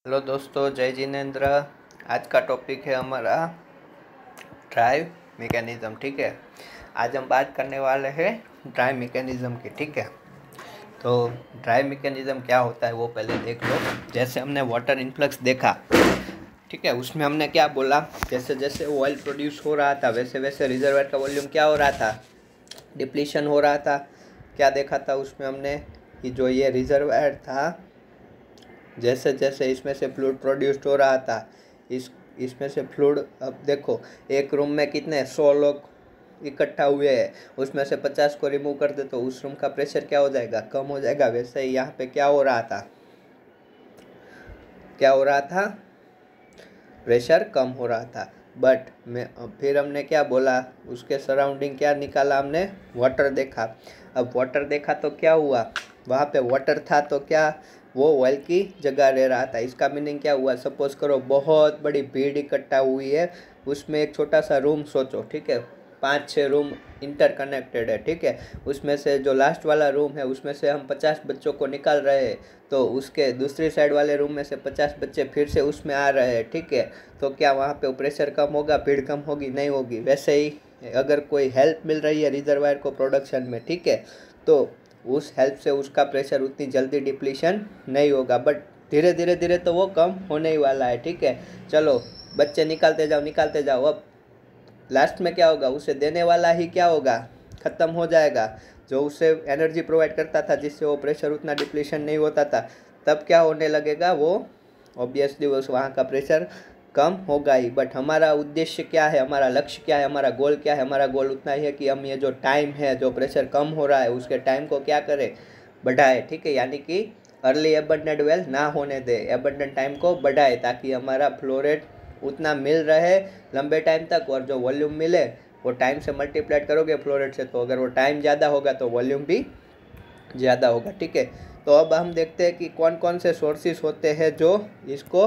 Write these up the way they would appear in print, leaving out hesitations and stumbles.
Hello दोस्तों, जय जिनेंद्र। आज का टॉपिक है हमारा ड्राइव मैकेनिज़्म। ठीक है, आज हम बात करने वाले हैं ड्राइव मैकेनिज़्म की। ठीक है, तो ड्राइव मैकेनिज़्म क्या होता है वो पहले देख लो। जैसे हमने वाटर इनफ्लक्स देखा, ठीक है, उसमें हमने क्या बोला, जैसे जैसे ऑयल प्रोड्यूस हो रहा था वैसे वैसे रिजर्वायर का वॉल्यूम क्या हो रहा था, डिप्लीशन हो रहा था। क्या देखा था उसमें हमने कि जो ये रिजर्वायर था, जैसे जैसे इसमें से फ्लूइड प्रोड्यूस्ड हो रहा था, इसमें से फ्लूइड, अब देखो एक रूम में कितने 100 लोग इकट्ठा हुए हैं, उसमें से 50 को रिमूव कर दे तो उस रूम का प्रेशर क्या हो जाएगा, कम हो जाएगा। वैसे ही यहाँ पे क्या हो रहा था, प्रेशर कम हो रहा था। बट मैं फिर हमने क्या बोला, उसके सराउंडिंग क्या निकाला हमने, वाटर देखा। अब वाटर देखा तो क्या हुआ, वहाँ पे वाटर था तो क्या वो ऑयल की जगह ले रहा था। इसका मीनिंग क्या हुआ, सपोज करो बहुत बड़ी भीड़ इकट्ठा हुई है, उसमें एक छोटा सा रूम सोचो, ठीक है, 5-6 रूम इंटरकनेक्टेड है। ठीक है, उसमें से जो लास्ट वाला रूम है उसमें से हम 50 बच्चों को निकाल रहे हैं, तो उसके दूसरी साइड वाले रूम में से 50 बच्चे फिर से उसमें आ रहे हैं। ठीक है, तो क्या वहाँ पे प्रेशर कम होगा, भीड़ कम होगी, नहीं होगी। वैसे ही अगर कोई हेल्प मिल रही है रिजर्वायर को प्रोडक्शन में, ठीक है, तो उस हेल्प से उसका प्रेशर उतनी जल्दी डिप्लीशन नहीं होगा, बट धीरे धीरे धीरे तो वो कम होने ही वाला है। ठीक है, चलो बच्चे निकालते जाओ। अब लास्ट में क्या होगा, उसे देने वाला ही क्या होगा, ख़त्म हो जाएगा, जो उसे एनर्जी प्रोवाइड करता था जिससे वो प्रेशर उतना डिप्लीशन नहीं होता था। तब क्या होने लगेगा, वो ऑब्वियसली उस वहाँ का प्रेशर कम होगा ही। बट हमारा उद्देश्य क्या है, हमारा लक्ष्य क्या है, हमारा गोल क्या है, हमारा गोल उतना ही है कि हम ये जो टाइम है, जो प्रेशर कम हो रहा है, उसके टाइम को क्या करें, बढ़ाए। ठीक है, यानी कि अर्ली एबंडेंट वेल ना होने दे, एबंडेंट टाइम को बढ़ाए, ताकि हमारा फ्लो रेट उतना मिल रहे लंबे टाइम तक, और जो वॉल्यूम मिले वो टाइम से मल्टीप्लाइड करोगे फ्लो रेट से, तो अगर वो टाइम ज़्यादा होगा तो वॉल्यूम भी ज़्यादा होगा। ठीक है, तो अब हम देखते हैं कि कौन कौन से सोर्सेज होते हैं जो इसको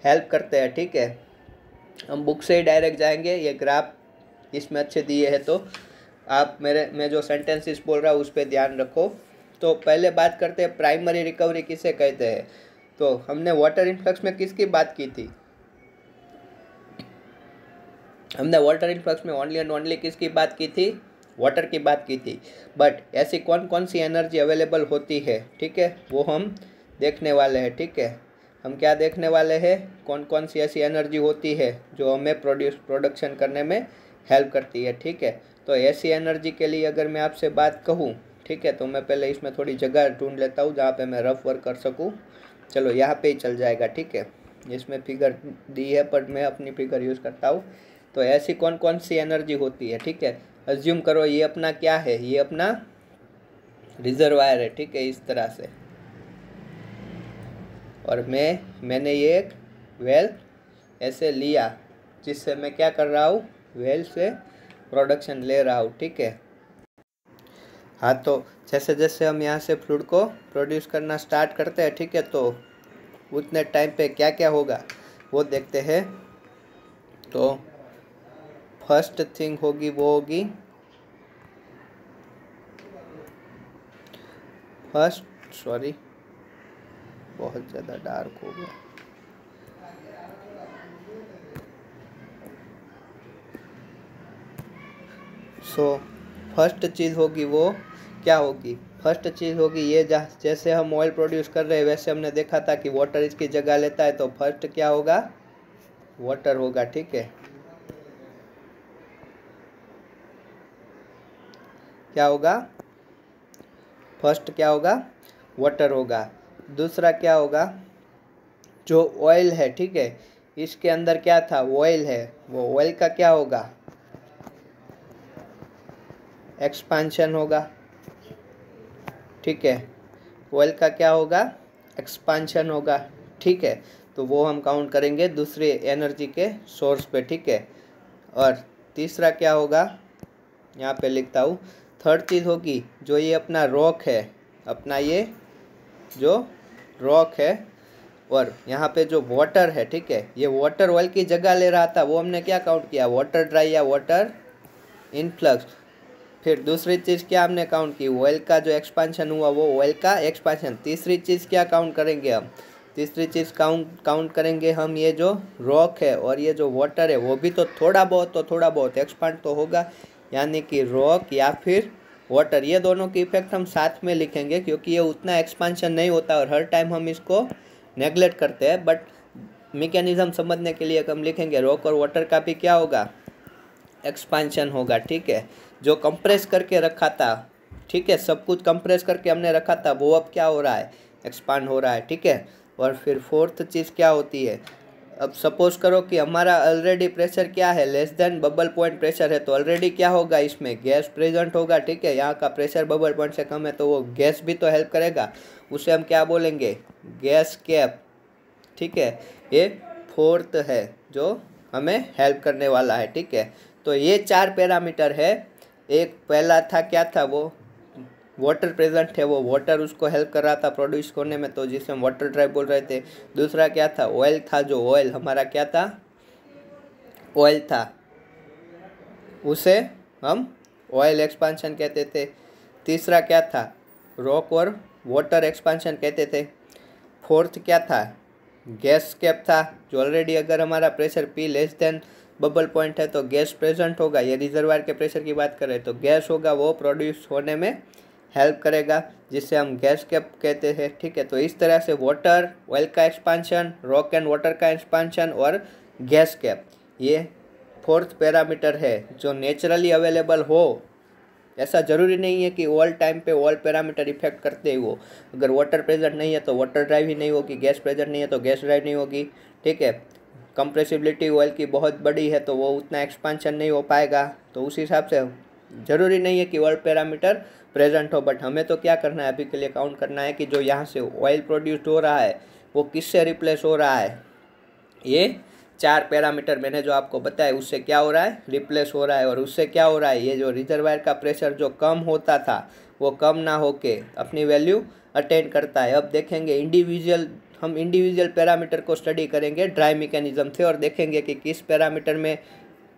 हेल्प करते हैं। ठीक है, हम बुक से ही डायरेक्ट जाएंगे, ये ग्राफ इसमें अच्छे दिए हैं, तो आप मैं जो सेंटेंसेस बोल रहा हूँ उस पर ध्यान रखो। तो पहले बात करते हैं प्राइमरी रिकवरी किसे कहते हैं। तो हमने वाटर इनफ्लक्स में किसकी बात की थी, हमने वाटर इनफ्लक्स में ओनली एंड ओनली किसकी बात की थी, वाटर की बात की थी। बट ऐसी कौन कौन सी एनर्जी अवेलेबल होती है, ठीक है, वो हम देखने वाले हैं। ठीक है, हम क्या देखने वाले हैं, कौन कौन सी ऐसी एनर्जी होती है जो हमें प्रोडक्शन करने में हेल्प करती है। ठीक है, तो ऐसी एनर्जी के लिए अगर मैं आपसे बात कहूँ, ठीक है, तो मैं पहले इसमें थोड़ी जगह ढूंढ लेता हूँ जहाँ पे मैं रफ वर्क कर सकूँ। चलो यहाँ पे ही चल जाएगा। ठीक है, इसमें फिगर दी है पर मैं अपनी फिगर यूज़ करता हूँ। तो ऐसी कौन कौन सी एनर्जी होती है, ठीक है, अज्यूम करो ये अपना क्या है, ये अपना रिजर्वायर है। ठीक है, इस तरह से, और मैंने ये एक वेल ऐसे लिया जिससे मैं क्या कर रहा हूँ, वेल से प्रोडक्शन ले रहा हूँ। ठीक है, हाँ, तो जैसे जैसे हम यहाँ से फ्लूइड को प्रोड्यूस करना स्टार्ट करते हैं, ठीक है, तो उतने टाइम पे क्या क्या होगा वो देखते हैं। तो फर्स्ट थिंग होगी वो होगी, सॉरी बहुत ज़्यादा डार्क हो गया। फर्स्ट चीज़ होगी वो क्या होगी, फर्स्ट चीज़ होगी ये, जैसे हम ऑयल प्रोड्यूस कर रहे हैं वैसे हमने देखा था कि वाटर इसकी जगह लेता है, तो फर्स्ट क्या होगा, वाटर होगा। ठीक है, क्या होगा, फर्स्ट क्या होगा, वाटर होगा। दूसरा क्या होगा, जो ऑयल है, ठीक है, इसके अंदर क्या था, ऑयल है, वो ऑयल का क्या होगा, एक्सपांशन होगा। ठीक है, ऑयल का क्या होगा, एक्सपांशन होगा। ठीक है, तो वो हम काउंट करेंगे दूसरी एनर्जी के सोर्स पे। ठीक है, और तीसरा क्या होगा, यहाँ पे लिखता हूँ, थर्ड चीज़ होगी जो ये अपना रॉक है, अपना ये जो रॉक है, और यहाँ पे जो वाटर है, ठीक है, ये वाटर ऑयल की जगह ले रहा था, वो हमने क्या काउंट किया, वाटर ड्राई या वाटर इनफ्लक्स। फिर दूसरी चीज़ क्या हमने काउंट की, ऑयल का जो एक्सपांशन हुआ वो ऑयल का एक्सपांशन। तीसरी चीज़ क्या काउंट करेंगे हम, तीसरी चीज़ काउंट करेंगे हम, ये जो रॉक है और ये जो वाटर है वो भी तो थोड़ा बहुत एक्सपांड तो होगा, यानी कि रॉक या फिर वाटर, ये दोनों की इफेक्ट हम साथ में लिखेंगे क्योंकि ये उतना एक्सपांशन नहीं होता और हर टाइम हम इसको नेगलेक्ट करते हैं। बट मैकेनिज्म समझने के लिए हम लिखेंगे रॉक और वाटर का भी क्या होगा, एक्सपांशन होगा। ठीक है, जो कंप्रेस करके रखा था, ठीक है, सब कुछ कंप्रेस करके हमने रखा था, वो अब क्या हो रहा है, एक्सपांड हो रहा है। ठीक है, और फिर फोर्थ चीज़ क्या होती है, अब सपोज करो कि हमारा ऑलरेडी प्रेशर क्या है, less than bubble point pressure है, तो ऑलरेडी क्या होगा, इसमें गैस प्रेजेंट होगा। ठीक है, यहाँ का प्रेशर बबल पॉइंट से कम है तो वो गैस भी तो हेल्प करेगा, उसे हम क्या बोलेंगे, गैस कैप। ठीक है, ये फोर्थ है जो हमें हेल्प करने वाला है। ठीक है, तो ये 4 पैरामीटर है। एक पहला था क्या था, वो वाटर प्रेजेंट है, वो वाटर उसको हेल्प कर रहा था प्रोड्यूस करने में, तो जिसे हम वाटर ड्राइव बोल रहे थे। दूसरा क्या था, ऑयल था, जो ऑयल हमारा क्या था, ऑयल था, उसे हम ऑयल एक्सपांशन कहते थे। तीसरा क्या था, रॉक और वाटर एक्सपांशन कहते थे। फोर्थ क्या था, गैस कैप था, जो ऑलरेडी अगर हमारा pressure P less then bubble point है तो गैस प्रेजेंट होगा, ये रिजर्वायर के प्रेशर की बात करें तो गैस होगा, वो प्रोड्यूस होने में हेल्प करेगा, जिससे हम गैस कैप कहते हैं। ठीक है, तो इस तरह से वाटर, ऑयल का एक्सपांशन, रॉक एंड वाटर का एक्सपांशन और गैस कैप, ये फोर्थ पैरामीटर है जो नेचुरली अवेलेबल हो। ऐसा ज़रूरी नहीं है कि ऑल टाइम पे ऑल पैरामीटर इफेक्ट करते ही वो, अगर वाटर प्रेजेंट नहीं है तो वाटर ड्राइव ही नहीं होगी, गैस प्रेजेंट नहीं है तो गैस ड्राइव नहीं होगी। ठीक है, कंप्रेसिबिलिटी ऑयल की बहुत बड़ी है तो वो उतना एक्सपांशन नहीं हो पाएगा, तो उस हिसाब से ज़रूरी नहीं है कि ऑल पैरामीटर प्रेजेंट हो। बट हमें तो क्या करना है, अभी के लिए काउंट करना है कि जो यहाँ से ऑयल प्रोड्यूस्ड हो रहा है वो किससे रिप्लेस हो रहा है, ये 4 पैरामीटर मैंने जो आपको बताया उससे क्या हो रहा है, रिप्लेस हो रहा है। और उससे क्या हो रहा है, ये जो रिजर्वायर का प्रेशर जो कम होता था वो कम ना होके अपनी वैल्यू अटेन करता है। अब देखेंगे हम इंडिविजुअल पैरामीटर को स्टडी करेंगे ड्राई मैकेनिज्म से और देखेंगे कि किस पैरामीटर में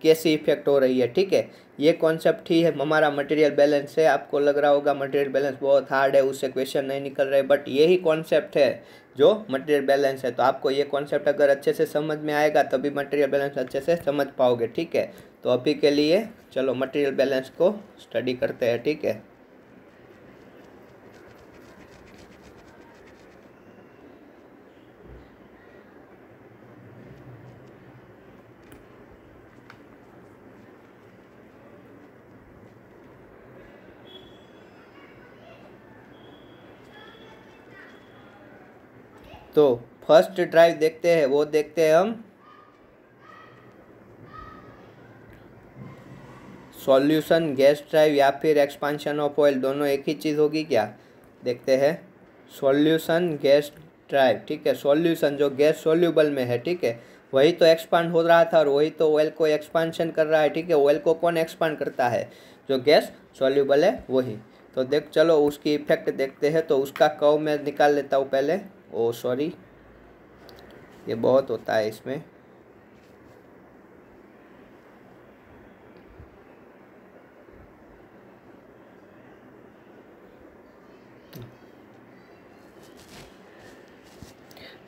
कैसी इफेक्ट हो रही है। ठीक है, ये कॉन्सेप्ट ही है हमारा मटेरियल बैलेंस है। आपको लग रहा होगा मटेरियल बैलेंस बहुत हार्ड है, उससे क्वेश्चन नहीं निकल रहे, बट यही कॉन्सेप्ट है जो मटेरियल बैलेंस है। तो आपको ये कॉन्सेप्ट अगर अच्छे से समझ में आएगा तभी मटेरियल बैलेंस अच्छे से समझ पाओगे। ठीक है, तो अभी के लिए चलो मटेरियल बैलेंस को स्टडी करते हैं। ठीक है, तो फर्स्ट ड्राइव देखते हैं, वो देखते हैं हम सॉल्यूशन गैस ड्राइव या फिर एक्सपांशन ऑफ ऑयल, दोनों एक ही चीज़ होगी क्या, देखते हैं। सॉल्यूशन गैस ड्राइव, ठीक है, सॉल्यूशन जो गैस सॉल्यूबल में है, ठीक है, वही तो एक्सपांड हो रहा था और वही तो ऑयल को एक्सपांशन कर रहा है। ठीक है, ऑयल को कौन एक्सपांड करता है, जो गैस सॉल्यूबल है वही। तो चलो उसकी इफेक्ट देखते हैं। तो उसका कर्व मैं निकाल लेता हूँ पहले। ओ सॉरी, ये बहुत होता है इसमें।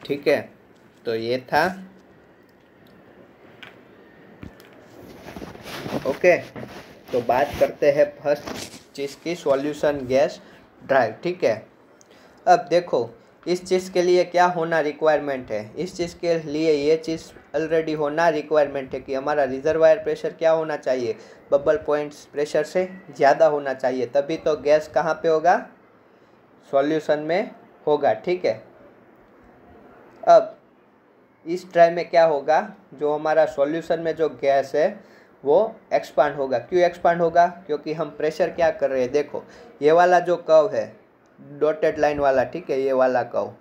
ठीक है, तो ये था। ओके, तो बात करते हैं फर्स्ट चीज़ की, सॉल्यूशन गैस ड्राइव। ठीक है, अब देखो इस चीज़ के लिए क्या होना रिक्वायरमेंट है, इस चीज़ के लिए ये चीज़ ऑलरेडी होना रिक्वायरमेंट है कि हमारा रिजर्वायर प्रेशर क्या होना चाहिए, बबल पॉइंट्स प्रेशर से ज़्यादा होना चाहिए, तभी तो गैस कहाँ पे होगा, सॉल्यूशन में होगा। ठीक है, अब इस ड्राइव में क्या होगा, जो हमारा सॉल्यूशन में जो गैस है वो एक्सपांड होगा। क्यों एक्सपांड होगा, क्योंकि हम प्रेशर क्या कर रहे हैं, देखो ये वाला जो कर्व है डॉटेड लाइन वाला, ठीक है, ये वाला कर्व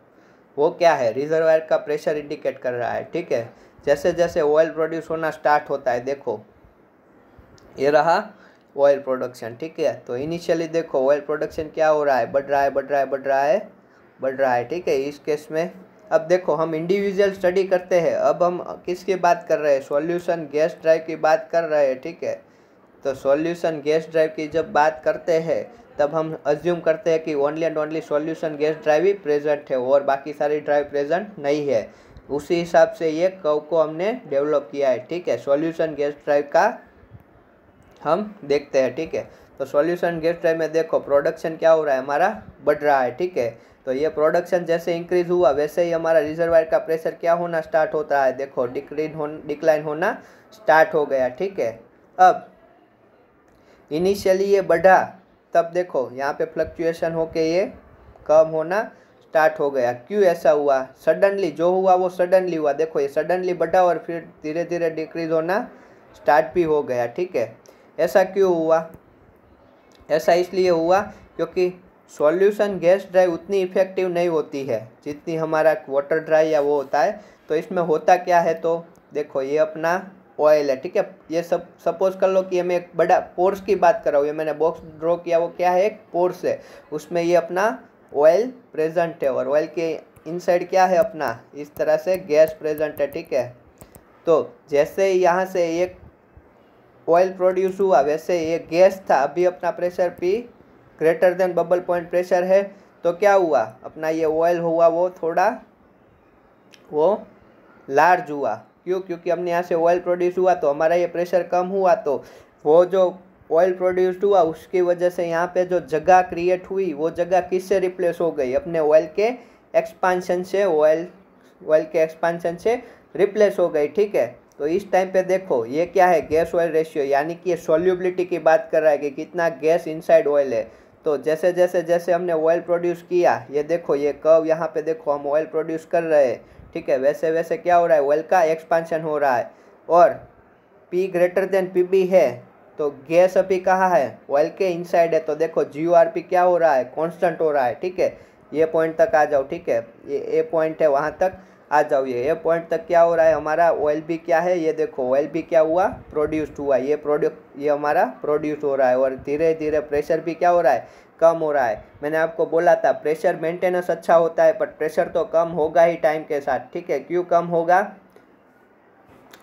वो क्या है, रिजर्वायर का प्रेशर इंडिकेट कर रहा है। ठीक है, जैसे जैसे ऑयल प्रोड्यूस होना स्टार्ट होता है, देखो ये रहा ऑयल प्रोडक्शन। ठीक है, तो इनिशियली देखो ऑयल प्रोडक्शन क्या हो रहा है, बढ़ रहा है बढ़ रहा है बढ़ रहा है बढ़ रहा है। ठीक है, इस केस में अब देखो हम इंडिविजुअल स्टडी करते हैं, अब हम किसकी बात कर रहे हैं, सॉल्यूशन गैस ड्राइव की बात कर रहे हैं। ठीक है, तो सॉल्यूशन गैस ड्राइव की जब बात करते हैं तब हम अज्यूम करते हैं कि only and only solution gas drive he present है और बाकी सारी ड्राइव प्रेजेंट नहीं है। उसी हिसाब से ये कर्व को हमने डेवलप किया है। ठीक है, सॉल्यूशन गैस ड्राइव का हम देखते हैं। ठीक है, तो सॉल्यूशन गैस ड्राइव में देखो प्रोडक्शन क्या हो रहा है, हमारा बढ़ रहा है। ठीक है, तो ये प्रोडक्शन जैसे इंक्रीज हुआ वैसे ही हमारा रिजर्वायर का प्रेशर क्या होना स्टार्ट होता है, देखो डिक्लाइन होना स्टार्ट हो गया। ठीक है, अब इनिशियली ये बढ़ा, तब देखो यहाँ पे फ्लक्चुएशन होके ये कम होना स्टार्ट हो गया। क्यों ऐसा हुआ, सडनली जो हुआ वो सडनली हुआ। देखो ये सडनली बढ़ा और फिर धीरे धीरे डिक्रीज होना स्टार्ट भी हो गया। ठीक है, ऐसा क्यों हुआ, ऐसा इसलिए हुआ क्योंकि सॉल्यूशन गैस ड्राइव उतनी इफेक्टिव नहीं होती है जितनी हमारा वाटर ड्राइव या वो होता है। तो इसमें होता क्या है, तो देखो ये अपना ऑयल है। ठीक है, ये सब सपोज कर लो कि मैं एक बड़ा पोर्स की बात कर रहा हूँ, ये मैंने बॉक्स ड्रॉ किया वो क्या है, एक पोर्स है, उसमें ये अपना ऑयल प्रेजेंट है और ऑयल के इनसाइड क्या है अपना इस तरह से गैस प्रेजेंट है। ठीक है, तो जैसे ही यहाँ से एक ऑयल प्रोड्यूस हुआ वैसे ये गैस था, अभी अपना pressure P greater than bubble point pressure है, तो क्या हुआ अपना ये ऑयल हुआ वो थोड़ा वो लार्ज हुआ। क्यों, क्योंकि हमने यहाँ से ऑयल प्रोड्यूस हुआ तो हमारा ये प्रेशर कम हुआ, तो वो जो ऑयल प्रोड्यूस्ड हुआ उसकी वजह से यहाँ पे जो जगह क्रिएट हुई वो जगह किससे रिप्लेस हो गई, अपने ऑयल के एक्सपांशन से, ऑयल के एक्सपांशन से रिप्लेस हो गई। ठीक है, तो इस टाइम पे देखो ये क्या है, गैस ऑयल रेशियो, यानी कि ये सॉल्युबिलिटी की बात कर रहा है कि कितना गैस इनसाइड ऑयल है। तो जैसे जैसे जैसे हमने ऑयल प्रोड्यूस किया, ये देखो ये कर्व यहाँ पे देखो हम ऑयल प्रोड्यूस कर रहे हैं। ठीक है, वैसे वैसे क्या हो रहा है, ऑयल का एक्सपांशन हो रहा है और P ग्रेटर देन PB है, तो गैस अभी कहाँ है, ऑयल के इनसाइड है। तो देखो GORP क्या हो रहा है, कांस्टेंट हो रहा है। ठीक है, ये पॉइंट तक आ जाओ। ठीक है, ये ए पॉइंट है, वहाँ तक आ जाओ। ये ए पॉइंट तक क्या हो रहा है, हमारा ऑयल भी क्या है, ये देखो ऑयल भी क्या हुआ, प्रोड्यूस्ड हुआ, ये हमारा प्रोड्यूस हो रहा है और धीरे धीरे प्रेशर भी क्या हो रहा है, कम हो रहा है। मैंने आपको बोला था प्रेशर मेंटेनेंस अच्छा होता है, पर प्रेशर तो कम होगा ही टाइम के साथ। ठीक है, क्यों कम होगा,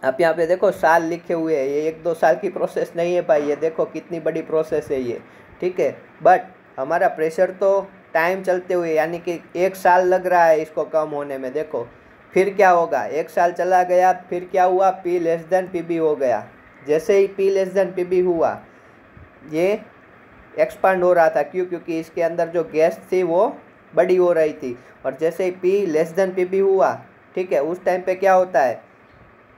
आप यहाँ पे देखो साल लिखे हुए हैं, ये 1-2 साल की प्रोसेस नहीं है भाई, ये देखो कितनी बड़ी प्रोसेस है ये। ठीक है, बट हमारा प्रेशर तो टाइम चलते हुए यानी कि 1 साल लग रहा है इसको कम होने में। देखो फिर क्या होगा, 1 साल चला गया, फिर क्या हुआ, P लेस देन PB हो गया। जैसे ही P लेस देन PB हुआ ये एक्सपांड हो रहा था। क्यों, क्योंकि इसके अंदर जो गैस थी वो बड़ी हो रही थी। और जैसे ही P लेस देन PB हुआ, ठीक है, उस टाइम पे क्या होता है,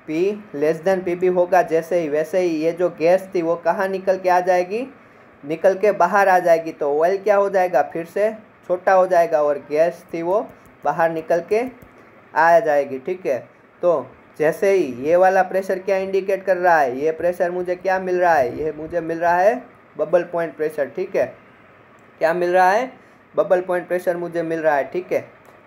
P लेस देन PB होगा जैसे ही, वैसे ही ये जो गैस थी वो कहाँ निकल के आ जाएगी, निकल के बाहर आ जाएगी। तो ऑयल क्या हो जाएगा, फिर से छोटा हो जाएगा और गैस थी वो बाहर निकल के आ जाएगी। ठीक है, तो जैसे ही ये वाला प्रेशर क्या इंडिकेट कर रहा है, ये प्रेशर मुझे क्या मिल रहा है, ये मुझे मिल रहा है बबल पॉइंट प्रेशर। ठीक है, क्या मिल रहा है, बबल पॉइंट प्रेशर मुझे मिल रहा है। ठीक है,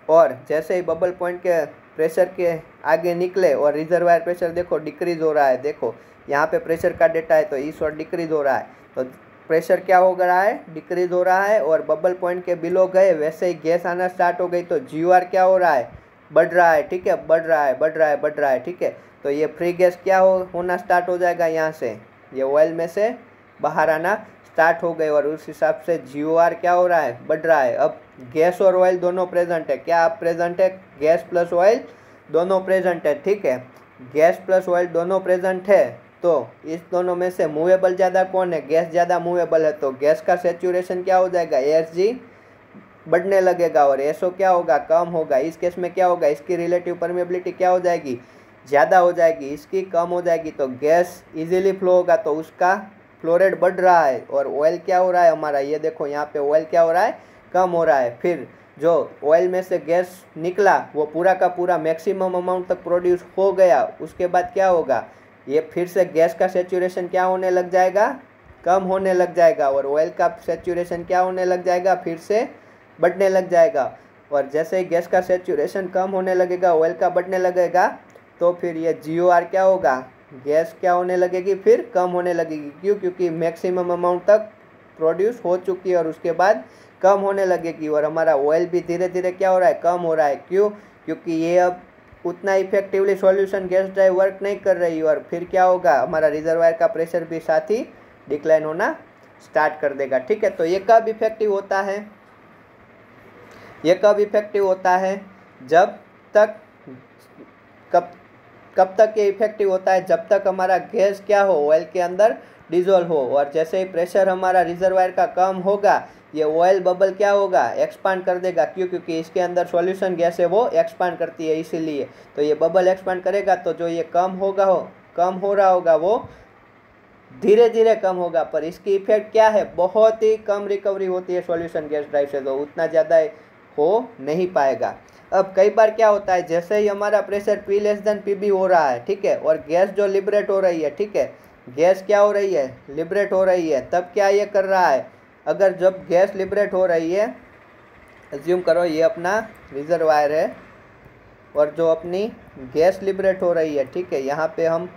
और जैसे ही बबल पॉइंट के प्रेशर के आगे निकले और रिजर्वायर प्रेशर देखो डिक्रीज हो रहा है। देखो यहाँ पे प्रेशर का डेटा है तो इस और डिक्रीज हो रहा है, तो प्रेशर क्या हो रहा है, डिक्रीज हो रहा है। और बबल पॉइंट के बिलो गए वैसे ही गैस आना स्टार्ट हो गई, तो GOR क्या हो रहा है, बढ़ रहा है। ठीक है, बढ़ रहा है, बढ़ रहा है, बढ़ रहा है। ठीक है, तो ये फ्री गैस क्या होना स्टार्ट हो जाएगा, यहाँ से ये ऑयल में से बाहर आना स्टार्ट हो गए और उस हिसाब से GOR क्या हो रहा है, बढ़ रहा है। अब गैस और ऑयल दोनों प्रेजेंट है, क्या आप प्रेजेंट है, गैस प्लस ऑयल दोनों प्रेजेंट है। ठीक है, गैस प्लस ऑयल दोनों प्रेजेंट है, तो इस दोनों में से मूवेबल ज़्यादा कौन है, गैस ज़्यादा मूवेबल है, तो गैस का सेचुरेशन क्या हो जाएगा, ASG बढ़ने लगेगा और SO क्या होगा, कम होगा। इस केस में क्या होगा, इसकी रिलेटिव परमेबिलिटी क्या हो जाएगी, ज़्यादा हो जाएगी, इसकी कम हो जाएगी, तो गैस इजीली फ्लो होगा, तो उसका फ्लो रेट बढ़ रहा है। और ऑयल क्या हो रहा है हमारा, ये देखो यहाँ पे ऑयल क्या हो रहा है, कम हो रहा है। फिर जो ऑयल में से गैस निकला वो पूरा का पूरा मैक्सिमम अमाउंट तक प्रोड्यूस हो गया, उसके बाद क्या होगा, ये फिर से गैस का सेचुरेशन क्या होने लग जाएगा, कम होने लग जाएगा और ऑयल का सेचुरेशन क्या होने लग जाएगा, फिर से बढ़ने लग जाएगा। और जैसे ही गैस का सेचुरेशन कम होने लगेगा, ऑयल का बढ़ने लगेगा, तो फिर ये GOR क्या होगा, गैस क्या होने लगेगी, फिर कम होने लगेगी। क्यों, क्योंकि मैक्सिमम अमाउंट तक प्रोड्यूस हो चुकी है और उसके बाद कम होने लगेगी। और हमारा ऑयल भी धीरे धीरे क्या हो रहा है, कम हो रहा है। क्यों, क्योंकि ये अब उतना effectively solution gas drive work नहीं कर रही और फिर क्या होगा, हमारा रिजर्वायर का प्रेशर भी साथ ही डिक्लाइन होना स्टार्ट कर देगा। ठीक है, तो ये कब इफेक्टिव होता है, ये कब इफेक्टिव होता है, जब तक कब कब तक ये इफेक्टिव होता है, जब तक हमारा गैस क्या हो, ऑयल के अंदर डिजोल्व हो। और जैसे ही प्रेशर हमारा रिजर्वायर का कम होगा, ये ऑयल बबल क्या होगा, एक्सपांड कर देगा। क्यों? क्योंकि इसके अंदर सॉल्यूशन गैस है वो एक्सपांड करती है, इसीलिए। तो ये बबल एक्सपांड करेगा, तो जो ये कम हो रहा होगा वो धीरे धीरे कम होगा, पर इसकी इफेक्ट क्या है, बहुत ही कम रिकवरी होती है सॉल्यूशन गैस ड्राइव से, तो उतना ज़्यादा हो नहीं पाएगा। अब कई बार क्या होता है, जैसे ही हमारा pressure P less than PB हो रहा है, ठीक है, और गैस जो लिबरेट हो रही है, ठीक है, गैस क्या हो रही है, लिबरेट हो रही है, तब क्या ये कर रहा है, अगर जब गैस लिबरेट हो रही है, अज्यूम करो ये अपना रिजर्वायर है और जो अपनी गैस लिबरेट हो रही है, ठीक है, यहाँ पे हम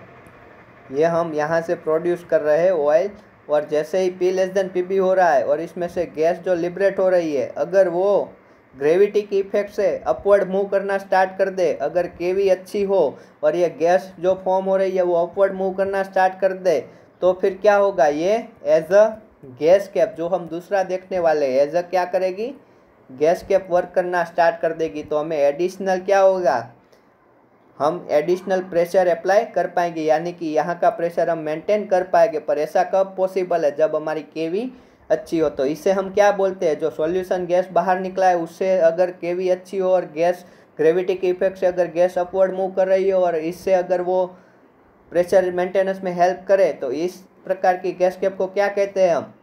यहाँ से प्रोड्यूस कर रहे हैं ऑयल, और जैसे ही P लेस देन PB हो रहा है और इसमें से गैस जो लिबरेट हो रही है, अगर वो ग्रेविटी की इफेक्ट से अपवर्ड मूव करना स्टार्ट कर दे, अगर केवी अच्छी हो और ये गैस जो फॉर्म हो रही है वो अपवर्ड मूव करना स्टार्ट कर दे, तो फिर क्या होगा, ये एज अ गैस कैप, जो हम दूसरा देखने वाले एज अ क्या करेगी, गैस कैप वर्क करना स्टार्ट कर देगी। तो हमें एडिशनल क्या होगा, हम एडिशनल प्रेशर अप्लाई कर पाएंगे, यानी कि यहाँ का प्रेशर हम मेंटेन कर पाएंगे। पर ऐसा कब पॉसिबल है, जब हमारी केवी अच्छी हो। तो इससे हम क्या बोलते हैं, जो सॉल्यूशन गैस बाहर निकला है उससे अगर केवी अच्छी हो और गैस ग्रेविटी के इफेक्ट से अगर गैस अपवर्ड मूव कर रही हो और इससे अगर वो प्रेशर मेंटेनेंस में हेल्प करे, तो इस प्रकार की गैस कैप को क्या कहते हैं, हम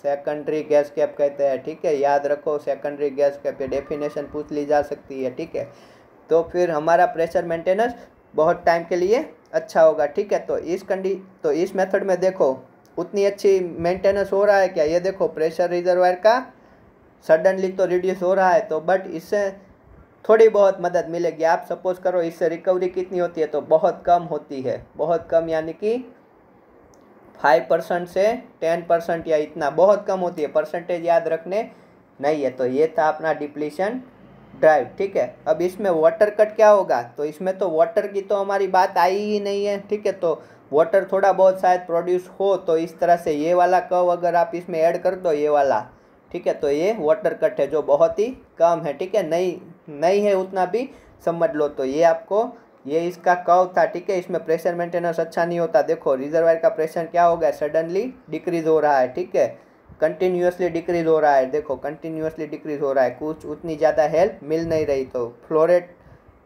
सेकेंडरी गैस कैप कहते हैं। ठीक है, याद रखो सेकेंडरी गैस कैप, ये डेफिनेशन पूछ ली जा सकती है। ठीक है, तो फिर हमारा प्रेशर मेंटेनेंस बहुत टाइम के लिए अच्छा होगा। ठीक है, तो इस मेथड में देखो उतनी अच्छी मेंटेनेंस हो रहा है क्या, ये देखो प्रेशर रिजर्वायर का सडनली तो रिड्यूस हो रहा है, तो बट इससे थोड़ी बहुत मदद मिलेगी। आप सपोज करो इससे रिकवरी कितनी होती है, तो बहुत कम होती है, बहुत कम, यानी कि 5% से 10% या इतना, बहुत कम होती है, परसेंटेज याद रखने नहीं है। तो ये था अपना डिप्लीशन ड्राइव। ठीक है, अब इसमें वाटर कट क्या होगा, तो इसमें तो वाटर की तो हमारी बात आई ही नहीं है। ठीक है, तो वाटर थोड़ा बहुत शायद प्रोड्यूस हो, तो इस तरह से ये वाला कर्व अगर आप इसमें ऐड कर दो, ये वाला, ठीक है, तो ये वाटर कट है जो बहुत ही कम है। ठीक है, नहीं है उतना भी समझ लो। तो ये आपको ये इसका कर्व था। ठीक है, इसमें प्रेशर मेंटेनेंस अच्छा नहीं होता। देखो रिजर्वायर का प्रेशर क्या हो गया, सडनली डिक्रीज हो रहा है। ठीक है, कंटिन्यूसली डिक्रीज हो रहा है, देखो कंटिन्यूसली डिक्रीज हो रहा है, कुछ उतनी ज़्यादा हेल्प मिल नहीं रही। तो फ्लो रेट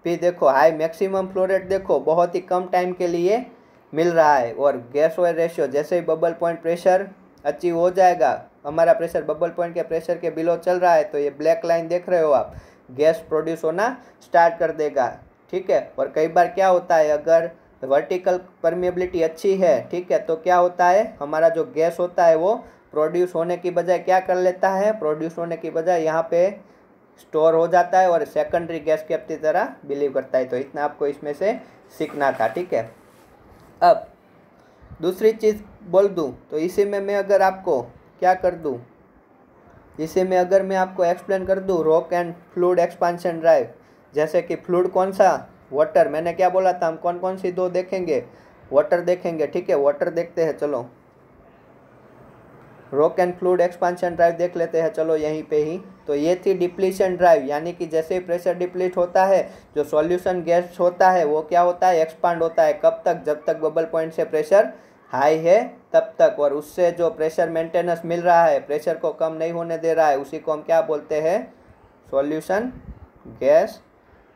भी देखो हाई, मैक्सिमम फ्लो रेट देखो बहुत ही कम टाइम के लिए मिल रहा है। और गैस ऑयल रेशियो, जैसे ही बबल पॉइंट प्रेशर अचीव हो जाएगा, हमारा प्रेशर बबल पॉइंट के प्रेशर के बिलो चल रहा है, तो ये ब्लैक लाइन देख रहे हो आप, गैस प्रोड्यूस होना स्टार्ट कर देगा। ठीक है, और कई बार क्या होता है, अगर वर्टिकल परमिएबिलिटी अच्छी है, ठीक है, तो क्या होता है, हमारा जो गैस होता है वो प्रोड्यूस होने की बजाय क्या कर लेता है, प्रोड्यूस होने की बजाय यहाँ पे स्टोर हो जाता है और सेकेंडरी गैस कैप की तरह बिलीव करता है। तो इतना आपको इसमें से सीखना था। ठीक है, अब दूसरी चीज़ बोल दूं, तो इसी में मैं अगर आपको क्या कर दूं, इसी में अगर मैं आपको एक्सप्लेन कर दूं rock and fluid expansion drive, जैसे कि फ्लूइड कौन सा, वाटर, मैंने क्या बोला था, हम कौन कौन सी दो देखेंगे, वाटर देखेंगे। ठीक है, वाटर देखते हैं, चलो rock and fluid expansion drive देख लेते हैं, चलो यहीं पे ही। तो ये थी डिप्लीशन ड्राइव, यानी कि जैसे ही प्रेशर डिप्लीट होता है, जो सॉल्यूशन गैस होता है वो क्या होता है, एक्सपांड होता है। कब तक, जब तक बबल पॉइंट से प्रेशर हाई है तब तक, और उससे जो प्रेशर मेंटेनेंस मिल रहा है, प्रेशर को कम नहीं होने दे रहा है, उसी को हम क्या बोलते हैं, सॉल्यूशन गैस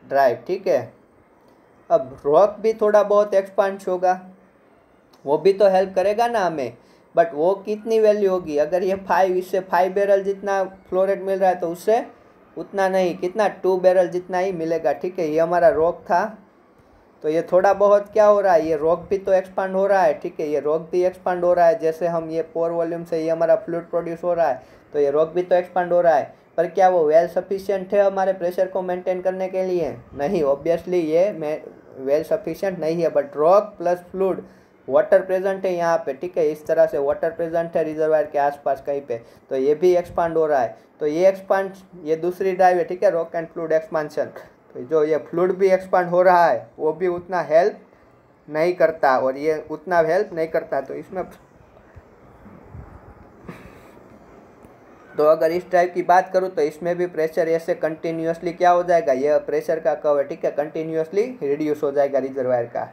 ड्राइव। ठीक है, अब रॉक भी थोड़ा बहुत एक्सपांड होगा, वो भी तो हेल्प करेगा ना हमें, बट वो कितनी वैल्यू होगी, अगर ये 5, इससे 5 बैरल जितना फ्लो रेट मिल रहा है, तो उससे उतना नहीं, कितना 2 बैरल जितना ही मिलेगा। ठीक है, ये हमारा रॉक था, तो ये थोड़ा बहुत क्या हो रहा है, ये रॉक भी तो एक्सपांड हो रहा है। ठीक है, ये रॉक भी एक्सपांड हो रहा है, जैसे हम ये पोर वॉल्यूम से ये हमारा फ्लूइड प्रोड्यूस हो रहा है, तो ये रॉक भी तो एक्सपांड हो रहा है। पर क्या वो वेल सफिशिएंट है हमारे प्रेशर को मेंटेन करने के लिए, नहीं, ऑब्वियसली ये वेल सफिशिएंट नहीं है। But rock plus fluid, water present है यहाँ पे। ठीक है, इस तरह से वाटर प्रेजेंट है रिजर्वायर के आसपास कहीं पे, तो ये भी एक्सपांड हो रहा है। तो ये दूसरी ड्राइव है। ठीक है, रॉक एंड फ्लूइड एक्सपांशन, तो जो ये फ्लूइड भी एक्सपांड हो रहा है वो भी उतना हेल्प नहीं करता और ये उतना हेल्प नहीं करता। तो इसमें तो अगर इस टाइप की बात करूँ तो इसमें भी प्रेशर ऐसे कंटिन्यूसली क्या हो जाएगा, यह प्रेशर का कर्व है, ठीक है, कंटिन्यूसली रिड्यूस हो जाएगा रिजर्वायर का।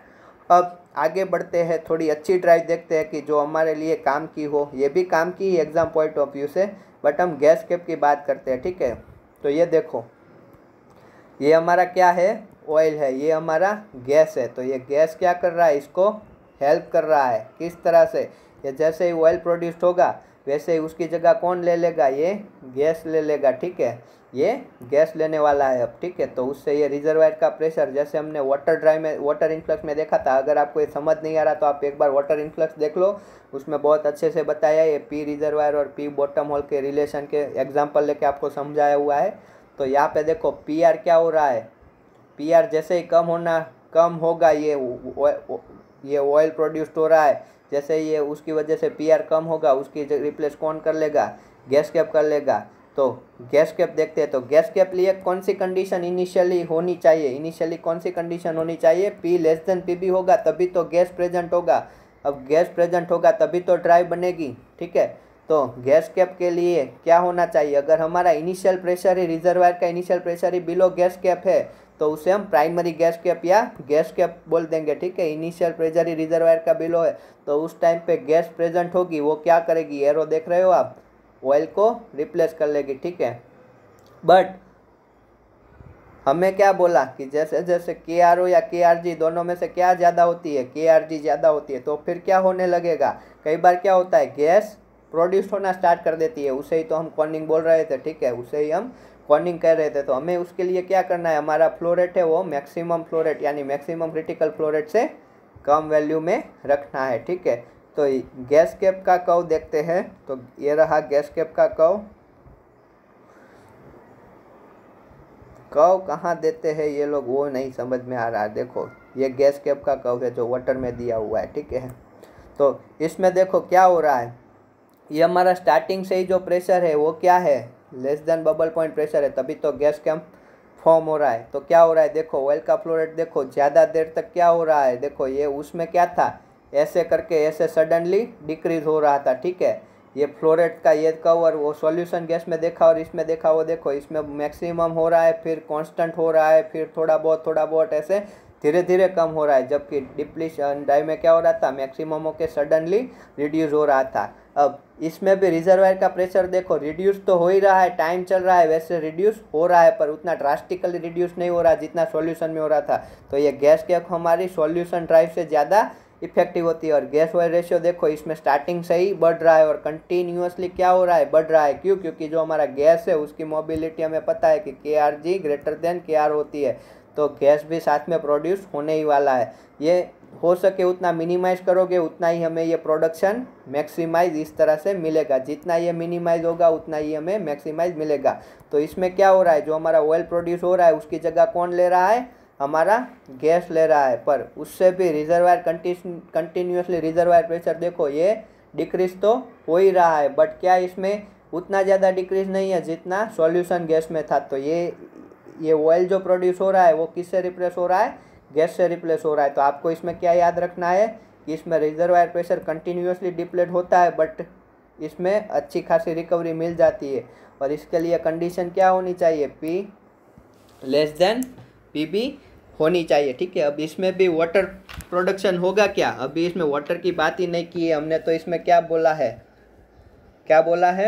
अब आगे बढ़ते हैं, थोड़ी अच्छी ड्राइव देखते हैं कि जो हमारे लिए काम की हो। ये भी काम की एग्जाम पॉइंट ऑफ व्यू से, बट हम गैस कैप की बात करते हैं, ठीक है। तो ये देखो, ये हमारा क्या है, ऑयल है, ये हमारा गैस है। तो ये गैस क्या कर रहा है, इसको हेल्प कर रहा है। किस तरह से, ये जैसे ही ऑयल प्रोड्यूस होगा वैसे ही उसकी जगह कौन ले लेगा, ये गैस ले लेगा, ठीक है। ये गैस लेने वाला है अब, ठीक है। तो उससे ये रिजर्वायर का प्रेशर, जैसे हमने वाटर ड्राइव में, वाटर इनफ्लक्स में देखा था, अगर आपको ये समझ नहीं आ रहा तो आप एक बार वाटर इनफ्लक्स देख लो, उसमें बहुत अच्छे से बताया ये पी रिजर्वायर और पी बॉटम होल के रिलेशन के एग्जाम्पल लेके आपको समझाया हुआ है। तो यहाँ पे देखो पी आर क्या हो रहा है, पी आर जैसे ही कम होगा, ये ऑयल प्रोड्यूस्ड हो रहा है, जैसे ये उसकी वजह से पी आर कम होगा, उसकी रिप्लेस कौन कर लेगा, गैस कैप कर लेगा। तो गैस कैप देखते हैं, तो गैस कैप लिए कौन सी कंडीशन इनिशियली होनी चाहिए, इनिशियली कौन सी कंडीशन होनी चाहिए, P less than P B होगा तभी तो गैस प्रेजेंट होगा। अब गैस प्रेजेंट होगा तभी तो ड्राइव बनेगी, ठीक है। तो गैस कैप के लिए क्या होना चाहिए, अगर हमारा इनिशियल प्रेशर ही, रिजर्वायर का इनिशियल प्रेशर ही बिलो गैस कैप है तो उसे हम प्राइमरी गैस कैप या गैस कैप बोल देंगे, ठीक है। इनिशियल प्रेशर ही रिजर्वायर का बिलो है तो उस टाइम पे गैस प्रेजेंट होगी, वो क्या करेगी, एरो देख रहे हो आप, ऑयल को रिप्लेस कर लेगी, ठीक है। बट हमें क्या बोला कि जैसे जैसे के आर ओ या के आर जी दोनों में से क्या ज़्यादा होती है, के आर जी ज़्यादा होती है, तो फिर क्या होने लगेगा, कई बार क्या होता है, गैस प्रोड्यूस होना स्टार्ट कर देती है। उसे ही तो हम कॉर्निंग बोल रहे थे, ठीक है, उसे ही हम कॉर्निंग कह रहे थे। तो हमें उसके लिए क्या करना है, हमारा फ्लो रेट है वो मैक्सिमम फ्लो रेट यानी मैक्सिमम क्रिटिकल फ्लो रेट से कम वैल्यू में रखना है, ठीक है। तो गैस कैप का कर्व देखते हैं, तो ये रहा गैस कैप का कर्व कहाँ देते हैं ये लोग, वो नहीं समझ में आ रहा है। देखो ये गैस कैप का कर्व है जो वाटर में दिया हुआ है, ठीक है। तो इसमें देखो क्या हो रहा है, ये हमारा स्टार्टिंग से ही जो प्रेशर है वो क्या है, less than bubble point pressure है, तभी तो गैस कैप फॉर्म हो रहा है। तो क्या हो रहा है, देखो ऑयल का फ्लो रेट देखो ज़्यादा देर तक क्या हो रहा है, देखो ये उसमें क्या था, ऐसे करके ऐसे सडनली डिक्रीज हो रहा था, ठीक है। ये फ्लो रेट का ये कवर वो सॉल्यूशन गैस में देखा और इसमें देखा, वो देखो इसमें मैक्सिमम हो रहा है, फिर कांस्टेंट हो रहा है, फिर थोड़ा बहुत ऐसे धीरे धीरे कम हो रहा है, जबकि डिप्लीशन ड्राइव में क्या हो रहा था, मैक्सिमम होके सडनली रिड्यूस हो रहा था। अब इसमें भी रिजर्वायर का प्रेशर देखो रिड्यूस तो हो ही रहा है, टाइम चल रहा है वैसे रिड्यूस हो रहा है, पर उतना ड्रास्टिकली रिड्यूस नहीं हो रहा जितना सॉल्यूशन में हो रहा था। तो ये गैस कैप हमारी सॉल्यूशन ड्राइव से ज़्यादा इफेक्टिव होती है। और गैस ऑयल रेशियो देखो इसमें स्टार्टिंग से ही बढ़ रहा है और कंटिन्यूसली क्या हो रहा है, बढ़ रहा है। क्यों, क्योंकि जो हमारा गैस है उसकी मोबिलिटी हमें पता है कि के आर जी ग्रेटर देन के आर होती है, तो गैस भी साथ में प्रोड्यूस होने ही वाला है। ये हो सके उतना मिनिमाइज करोगे उतना ही हमें ये प्रोडक्शन मैक्सिमाइज इस तरह से मिलेगा, जितना ये मिनिमाइज होगा उतना ही हमें मैक्सिमाइज मिलेगा। तो इसमें क्या हो रहा है, जो हमारा ऑयल प्रोड्यूस हो रहा है उसकी जगह कौन ले रहा है, हमारा गैस ले रहा है। पर उससे भी रिजर्वायर कंटिन्यूसली रिजर्वायर प्रेशर देखो ये डिक्रीज तो हो ही रहा है, बट क्या इसमें उतना ज़्यादा डिक्रीज नहीं है जितना सॉल्यूशन गैस में था। तो ये ऑयल जो प्रोड्यूस हो रहा है वो किससे रिप्लेस हो रहा है, गैस से रिप्लेस हो रहा है। तो आपको इसमें क्या याद रखना है कि इसमें रिजर्वायर प्रेशर कंटिन्यूसली डिप्लेट होता है, बट इसमें अच्छी खासी रिकवरी मिल जाती है। और इसके लिए कंडीशन क्या होनी चाहिए, P less than P B होनी चाहिए, ठीक है। अब इसमें भी वाटर प्रोडक्शन होगा क्या, अभी इसमें वाटर की बात ही नहीं की है हमने। तो इसमें क्या बोला है,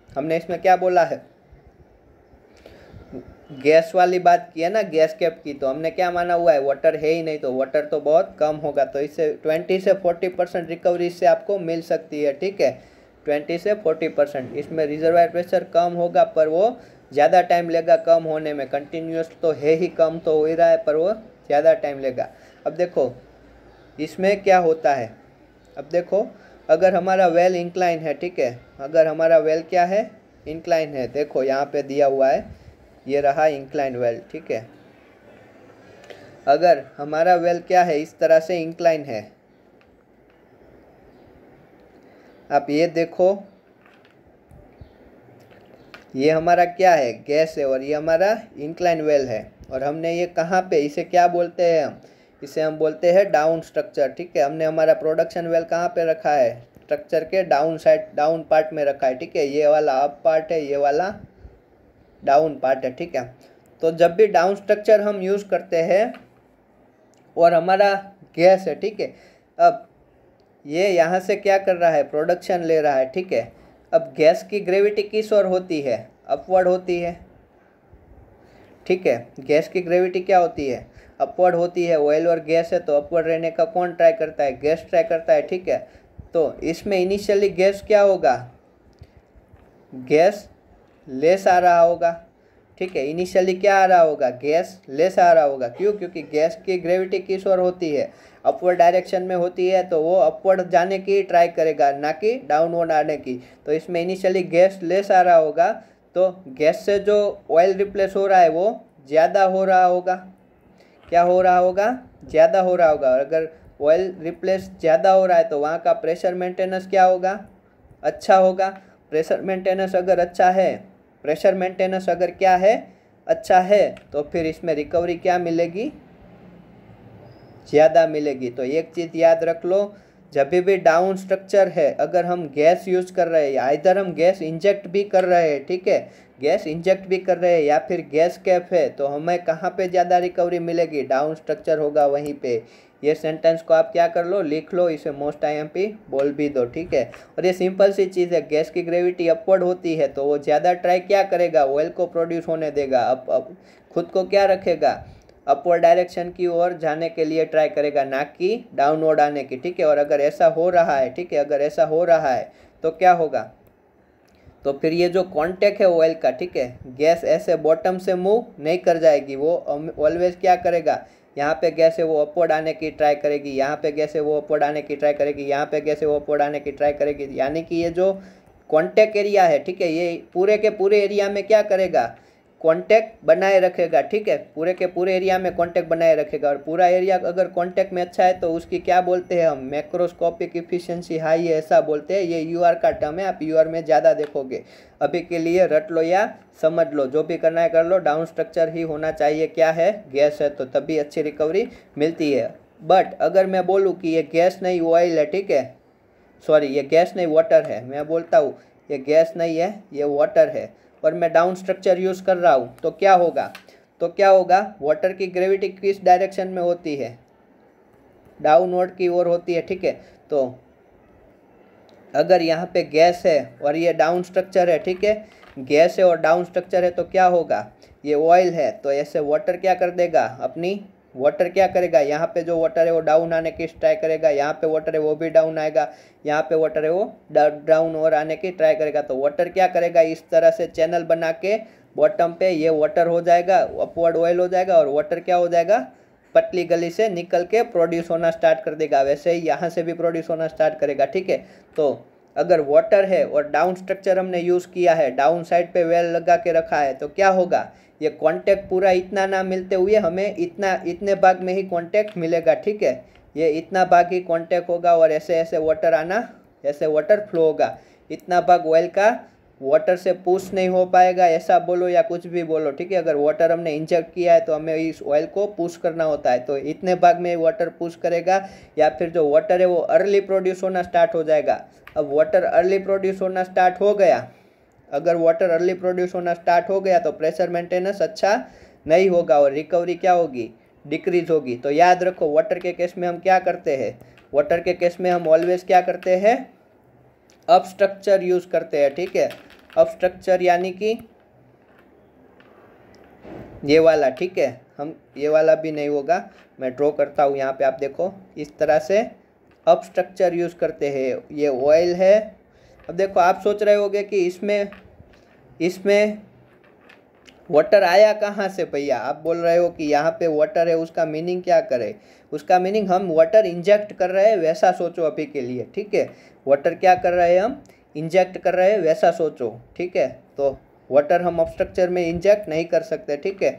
हमने इसमें क्या बोला है, गैस वाली बात की है ना, गैस कैप की। तो हमने क्या माना हुआ है, वाटर है ही नहीं, तो वाटर तो बहुत कम होगा। तो इससे 20 से 40% रिकवरी इससे आपको मिल सकती है, ठीक है, 20 से 40%। इसमें रिजर्वायर प्रेशर कम होगा पर वो ज़्यादा टाइम लेगा कम होने में, कंटिन्यूस तो है ही, कम तो हो ही रहा है पर वो ज़्यादा टाइम लेगा। अब देखो इसमें क्या होता है, अब देखो अगर हमारा वेल इंक्लाइन है, ठीक है, अगर हमारा वेल क्या है, इंक्लाइन है, देखो यहाँ पे दिया हुआ है, ये रहा इंक्लाइन वेल, ठीक है। अगर हमारा वेल क्या है, इस तरह से इंक्लाइन है, आप ये देखो ये हमारा क्या है, गैस है, और ये हमारा इंक्लाइन वेल है। और हमने ये कहाँ पे, इसे क्या बोलते हैं हम, इसे हम बोलते हैं डाउन स्ट्रक्चर, ठीक है। हमने हमारा प्रोडक्शन वेल कहाँ पे रखा है, स्ट्रक्चर के डाउन साइड, डाउन पार्ट में रखा है, ठीक है। ये वाला अप पार्ट है, ये वाला डाउन पार्ट है, ठीक है। तो जब भी डाउन स्ट्रक्चर हम यूज़ करते हैं और हमारा गैस है, ठीक है, अब ये यहाँ से क्या कर रहा है, प्रोडक्शन ले रहा है, ठीक है। अब गैस की ग्रेविटी किस ओर होती है, अपवर्ड होती है, ठीक है। गैस की ग्रेविटी क्या होती है, अपवर्ड होती है। ऑयल और गैस है तो अपवर्ड रहने का कौन ट्राई करता है, गैस ट्राई करता है, ठीक है। तो इसमें इनिशियली गैस क्या होगा, गैस लेस आ रहा होगा, ठीक है। इनिशियली क्या आ रहा होगा, गैस लेस आ रहा होगा। क्यों, क्योंकि गैस की ग्रेविटी किस ओर होती है, अपवर्ड डायरेक्शन में होती है, तो वो अपवर्ड जाने की ट्राई करेगा, ना कि डाउनवर्ड आने की। तो इसमें इनिशियली गैस लेस आ रहा होगा, तो गैस से जो ऑयल रिप्लेस हो रहा है वो ज़्यादा हो रहा होगा। क्या हो रहा होगा, ज़्यादा हो रहा होगा। और अगर ऑयल रिप्लेस ज़्यादा हो रहा है तो वहाँ का प्रेशर मेंटेनेंस क्या होगा, अच्छा होगा। प्रेशर मेंटेनेंस अगर अच्छा है, प्रेशर मेंटेनेंस अगर क्या है, अच्छा है, तो फिर इसमें रिकवरी क्या मिलेगी, ज़्यादा मिलेगी। तो एक चीज़ याद रख लो, जब भी डाउन स्ट्रक्चर है, अगर हम गैस यूज़ कर रहे हैं, इधर हम गैस इंजेक्ट भी कर रहे हैं, ठीक है, गैस इंजेक्ट भी कर रहे हैं, या फिर गैस कैप है, तो हमें कहाँ पे ज़्यादा रिकवरी मिलेगी, डाउन स्ट्रक्चर होगा वहीं पे। ये सेंटेंस को आप क्या कर लो, लिख लो, इसे मोस्ट IMP बोल भी दो, ठीक है। और ये सिंपल सी चीज़ है, गैस की ग्रेविटी अपवर्ड होती है तो वो ज़्यादा ट्राई क्या करेगा, ऑयल को प्रोड्यूस होने देगा। अब खुद को क्या रखेगा, अपवर्ड डायरेक्शन की ओर जाने के लिए ट्राई करेगा, ना कि डाउनवर्ड आने की, ठीक है। और अगर ऐसा हो रहा है, ठीक है, अगर ऐसा हो रहा है तो क्या होगा, तो फिर ये जो कॉन्टैक्ट है ऑयल का, ठीक है, गैस ऐसे बॉटम से मूव नहीं कर जाएगी, वो ऑलवेज क्या करेगा, यहाँ पे गैस है वो अपवर्ड आने की ट्राई करेगी, यहाँ पे गैस है वो अपवर्ड आने की ट्राई करेगी, यहाँ पे गैस है वो अपवर्ड आने की ट्राई करेगी। यानी कि ये जो कॉन्टैक्ट एरिया है, ठीक है, ये पूरे के पूरे एरिया में क्या करेगा, कांटेक्ट बनाए रखेगा, ठीक है, पूरे के पूरे एरिया में कांटेक्ट बनाए रखेगा। और पूरा एरिया अगर कांटेक्ट में अच्छा है तो उसकी क्या बोलते हैं हम, मैक्रोस्कोपिक इफिशिएंसी हाई है, ऐसा बोलते हैं। ये यूआर का टर्म है, आप यूआर में ज़्यादा देखोगे। अभी के लिए रट लो या समझ लो, जो भी करना है कर लो, डाउन स्ट्रक्चर ही होना चाहिए। क्या है, गैस है, तो तभी अच्छी रिकवरी मिलती है। बट अगर मैं बोलूँ कि ये गैस नहीं ऑयल है, ठीक है, सॉरी ये गैस नहीं वाटर है, मैं बोलता हूँ ये गैस नहीं है ये वाटर है, और मैं डाउन स्ट्रक्चर यूज़ कर रहा हूँ, तो क्या होगा, वाटर की ग्रेविटी किस डायरेक्शन में होती है, डाउनवर्ड की ओर होती है, ठीक है। तो अगर यहाँ पे गैस है और ये डाउन स्ट्रक्चर है, ठीक है, गैस है और डाउन स्ट्रक्चर है, तो क्या होगा, ये ऑयल है, तो ऐसे वाटर क्या कर देगा, अपनी वाटर क्या करेगा, यहाँ पे जो वाटर है वो डाउन आने की ट्राई करेगा, यहाँ पे वाटर है वो भी डाउन आएगा, यहाँ पे वाटर है वो डाउन और आने की ट्राई करेगा। तो वाटर क्या करेगा, इस तरह से चैनल बना के बॉटम पे ये वाटर हो जाएगा, अपवर्ड ऑयल हो जाएगा, और वाटर क्या हो जाएगा, पतली गली से निकल के प्रोड्यूस होना स्टार्ट कर देगा। वैसे ही यहाँ से भी प्रोड्यूस होना स्टार्ट करेगा, ठीक है। तो अगर वाटर है और डाउन स्ट्रक्चर हमने यूज़ किया है, डाउन साइड पे वेल लगा के रखा है, तो क्या होगा, ये कांटेक्ट पूरा इतना ना मिलते हुए हमें इतने भाग में ही कांटेक्ट मिलेगा, ठीक है, ये इतना भाग ही कांटेक्ट होगा, और ऐसे ऐसे वाटर आना, ऐसे वाटर फ्लो होगा, इतना भाग ऑयल का वाटर से पुश नहीं हो पाएगा, ऐसा बोलो या कुछ भी बोलो, ठीक है। अगर वाटर हमने इंजेक्ट किया है तो हमें इस ऑयल को पुश करना होता है, तो इतने भाग में वाटर पुश करेगा, या फिर जो वाटर है वो अर्ली प्रोड्यूस होना स्टार्ट हो जाएगा। अब वाटर अर्ली प्रोड्यूस होना स्टार्ट हो गया, अगर वाटर अर्ली प्रोड्यूस होना स्टार्ट हो गया तो प्रेशर मेंटेनेंस अच्छा नहीं होगा और रिकवरी क्या होगी, डिक्रीज होगी। तो याद रखो, वाटर के केस में हम क्या करते हैं, वाटर के केस में हम ऑलवेज क्या करते हैं, अप स्ट्रक्चर यूज़ करते हैं, ठीक है। अप स्ट्रक्चर यानी कि ये वाला, ठीक है, हम ये वाला भी नहीं होगा, मैं ड्रॉ करता हूँ यहाँ पे, आप देखो इस तरह से अप स्ट्रक्चर यूज़ करते हैं। ये ऑयल है। अब देखो, आप सोच रहे होगे कि इसमें वाटर आया कहाँ से भैया, आप बोल रहे हो कि यहाँ पे वाटर है, उसका मीनिंग क्या करे, उसका मीनिंग हम वाटर इंजेक्ट कर रहे हैं वैसा सोचो अभी के लिए, ठीक है। वाटर क्या कर रहे हैं, हम इंजेक्ट कर रहे हैं वैसा सोचो, ठीक है। तो वाटर हम अप स्ट्रक्चर में इंजेक्ट नहीं कर सकते, ठीक है।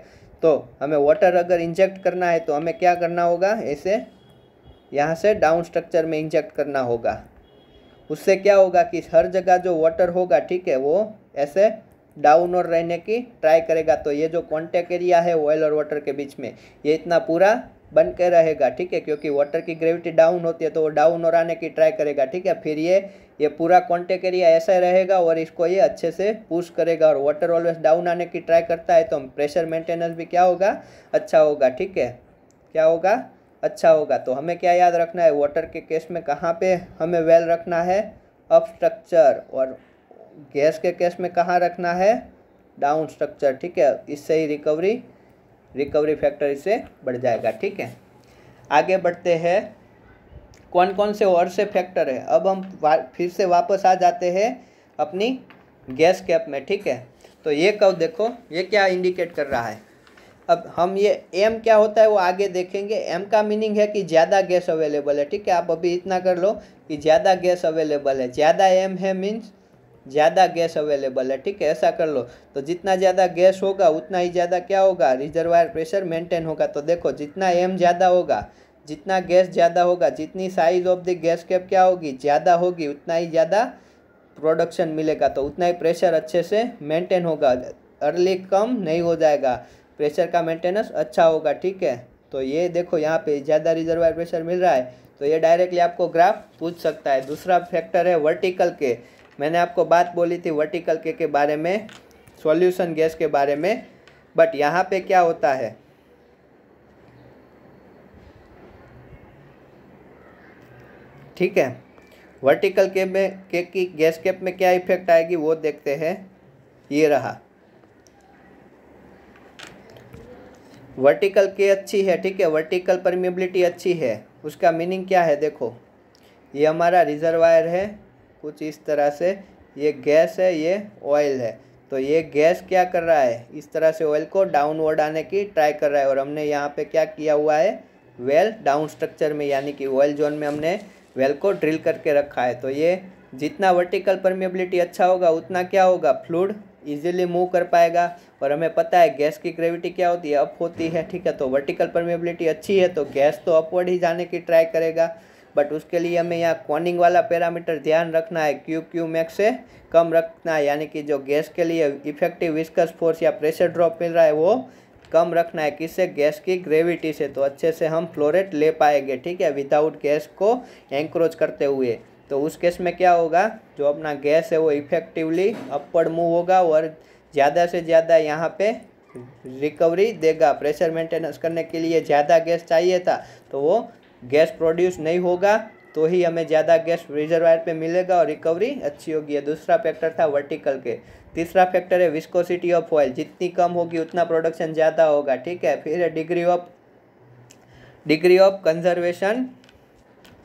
तो हमें वाटर अगर इंजेक्ट करना है तो हमें क्या करना होगा, ऐसे यहाँ से डाउन स्ट्रक्चर में इंजेक्ट करना होगा। उससे क्या होगा कि हर जगह जो वाटर होगा, ठीक है, वो ऐसे डाउन और रहने की ट्राई करेगा। तो ये जो कॉन्टैक्ट एरिया है ऑयल और वाटर के बीच में, ये इतना पूरा बन के रहेगा, ठीक है, क्योंकि वाटर की ग्रेविटी डाउन होती है तो वो डाउन और आने की ट्राई करेगा, ठीक है। फिर ये पूरा कॉन्टेक्ट एरिया ऐसा रहेगा और इसको ये अच्छे से पुश करेगा, और वाटर ऑलवेज डाउन आने की ट्राई करता है तो प्रेशर मेंटेनेंस भी क्या होगा, अच्छा होगा, ठीक है, क्या होगा, अच्छा होगा। तो हमें क्या याद रखना है, वाटर के केस में कहाँ पे हमें वेल रखना है, अप स्ट्रक्चर, और गैस के केस में कहाँ रखना है, डाउन स्ट्रक्चर, ठीक है। इससे ही रिकवरी फैक्टर इससे बढ़ जाएगा, ठीक है। आगे बढ़ते हैं, कौन कौन से और से फैक्टर है। अब हम फिर से वापस आ जाते हैं अपनी गैस कैप में, ठीक है। तो ये कब देखो ये क्या इंडिकेट कर रहा है, अब हम ये एम क्या होता है वो आगे देखेंगे। एम का मीनिंग है कि ज़्यादा गैस अवेलेबल है, ठीक है। आप अभी इतना कर लो कि ज़्यादा गैस अवेलेबल है, ज़्यादा एम है मीन्स ज़्यादा गैस अवेलेबल है, ठीक है, ऐसा कर लो। तो जितना ज़्यादा गैस होगा उतना ही ज़्यादा क्या होगा, रिजर्वायर प्रेशर मेंटेन होगा। तो देखो जितना एम ज़्यादा होगा, जितना गैस ज़्यादा होगा, जितनी size of the gas cap क्या होगी, ज़्यादा होगी, उतना ही ज़्यादा प्रोडक्शन मिलेगा, तो उतना ही प्रेशर अच्छे से मेंटेन होगा, अर्ली कम नहीं हो जाएगा, प्रेशर का मेंटेनेंस अच्छा होगा, ठीक है। तो ये देखो यहाँ पे ज़्यादा रिजर्वायर प्रेशर मिल रहा है तो ये डायरेक्टली आपको ग्राफ पूछ सकता है। दूसरा फैक्टर है वर्टिकल के, मैंने आपको बात बोली थी वर्टिकल के बारे में, सॉल्यूशन गैस के बारे में, बट यहाँ पे क्या होता है, ठीक है, वर्टिकल के में के की गैस कैप में क्या इफेक्ट आएगी वो देखते हैं। ये रहा वर्टिकल के अच्छी है, ठीक है, वर्टिकल परमिएबिलिटी अच्छी है। उसका मीनिंग क्या है, देखो ये हमारा रिजर्वायर है कुछ इस तरह से, ये गैस है, ये ऑयल है। तो ये गैस क्या कर रहा है, इस तरह से ऑयल को डाउनवर्ड आने की ट्राई कर रहा है, और हमने यहाँ पे क्या किया हुआ है, वेल डाउन स्ट्रक्चर में यानी कि ऑयल जोन में हमने वेल को ड्रिल करके रखा है। तो ये जितना वर्टिकल परमिएबिलिटी अच्छा होगा उतना क्या होगा, फ्लूइड इजीली मूव कर पाएगा, और हमें पता है गैस की ग्रेविटी क्या होती है, अप होती है, ठीक है। तो वर्टिकल परमिएबिलिटी अच्छी है तो गैस तो अपवर्ड ही जाने की ट्राई करेगा, बट उसके लिए हमें यहाँ कॉनिंग वाला पैरामीटर ध्यान रखना है, क्यू मैक्स से कम रखना है, यानी कि जो गैस के लिए इफेक्टिव विस्कस फोर्स या प्रेशर ड्रॉप मिल रहा है वो कम रखना है, किससे, गैस की ग्रेविटी से। तो अच्छे से हम फ्लो रेट ले पाएंगे, ठीक है, विदाउट गैस को एंक्रोच करते हुए। तो उस केस में क्या होगा, जो अपना गैस है वो इफेक्टिवली अपवर्ड मूव होगा और ज़्यादा से ज़्यादा यहाँ पे रिकवरी देगा। प्रेशर मेंटेनेंस करने के लिए ज़्यादा गैस चाहिए था तो वो गैस प्रोड्यूस नहीं होगा, तो ही हमें ज़्यादा गैस रिजर्वायर पे मिलेगा और रिकवरी अच्छी होगी। ये दूसरा फैक्टर था वर्टिकल के। तीसरा फैक्टर है विस्कोसिटी ऑफ ऑयल, जितनी कम होगी उतना प्रोडक्शन ज़्यादा होगा, ठीक है। फिर है डिग्री ऑफ कंजर्वेशन,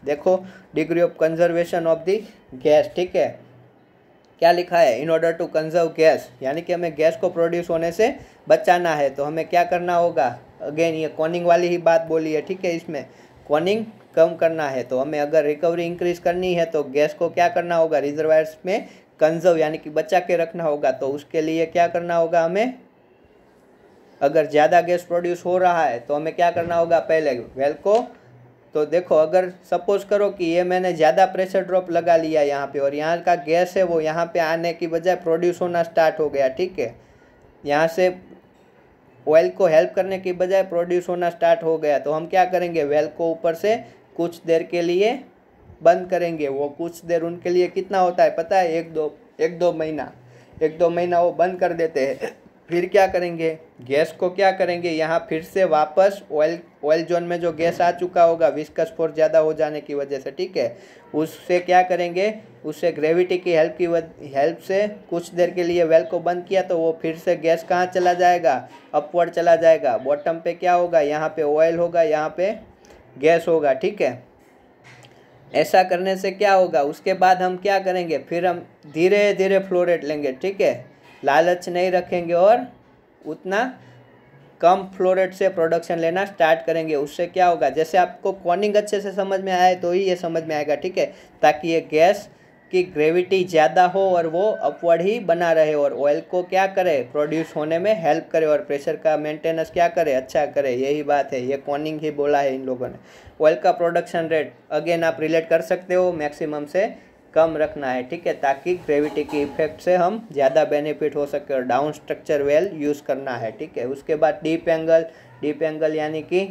देखो degree of conservation of the gas, ठीक है, क्या लिखा है, in order to conserve gas, यानी कि हमें गैस को प्रोड्यूस होने से बचाना है तो हमें क्या करना होगा, अगेन ये कॉनिंग वाली ही बात बोली है, ठीक है, इसमें कॉनिंग कम करना है। तो हमें अगर रिकवरी इंक्रीज करनी है तो गैस को क्या करना होगा, रिजर्वायर्स में कंजर्व यानी कि बचा के रखना होगा। तो उसके लिए क्या करना होगा, हमें अगर ज़्यादा गैस प्रोड्यूस हो रहा है तो हमें क्या करना होगा, पहले वेल को, तो देखो अगर सपोज करो कि ये मैंने ज़्यादा प्रेशर ड्रॉप लगा लिया यहाँ पे और यहाँ का गैस है वो यहाँ पे आने की बजाय प्रोड्यूस होना स्टार्ट हो गया, ठीक है, यहाँ से ऑयल को हेल्प करने की बजाय प्रोड्यूस होना स्टार्ट हो गया, तो हम क्या करेंगे, वेल को ऊपर से कुछ देर के लिए बंद करेंगे। वो कुछ देर उनके लिए कितना होता है पता है, एक दो महीना वो बंद कर देते हैं। फिर क्या करेंगे, गैस को क्या करेंगे, यहाँ फिर से वापस ऑयल जोन में जो गैस आ चुका होगा विस्कस फोर्स ज़्यादा हो जाने की वजह से, ठीक है, उससे क्या करेंगे, उससे ग्रेविटी की हेल्प से कुछ देर के लिए वेल को बंद किया तो वो फिर से गैस कहाँ चला जाएगा, अपवर्ड चला जाएगा। बॉटम पे क्या होगा, यहाँ पे ऑयल होगा, यहाँ पे गैस होगा, ठीक है। ऐसा करने से क्या होगा, उसके बाद हम क्या करेंगे, फिर हम धीरे धीरे फ्लो रेट लेंगे, ठीक है, लालच नहीं रखेंगे और उतना कम फ्लो रेट से प्रोडक्शन लेना स्टार्ट करेंगे। उससे क्या होगा, जैसे आपको कॉनिंग अच्छे से समझ में आए तो ही ये समझ में आएगा, ठीक है, ताकि ये गैस की ग्रेविटी ज़्यादा हो और वो अपवर्ड ही बना रहे और ऑयल को क्या करे, प्रोड्यूस होने में हेल्प करे और प्रेशर का मेंटेनेंस क्या करे, अच्छा करे। यही बात है, ये कॉनिंग ही बोला है इन लोगों ने। ऑयल का प्रोडक्शन रेट अगेन आप रिलेट कर सकते हो, मैक्सिमम से कम रखना है, ठीक है, ताकि ग्रेविटी की इफेक्ट से हम ज़्यादा बेनिफिट हो सके और डाउन स्ट्रक्चर वेल यूज़ करना है, ठीक है। उसके बाद डीप एंगल यानी कि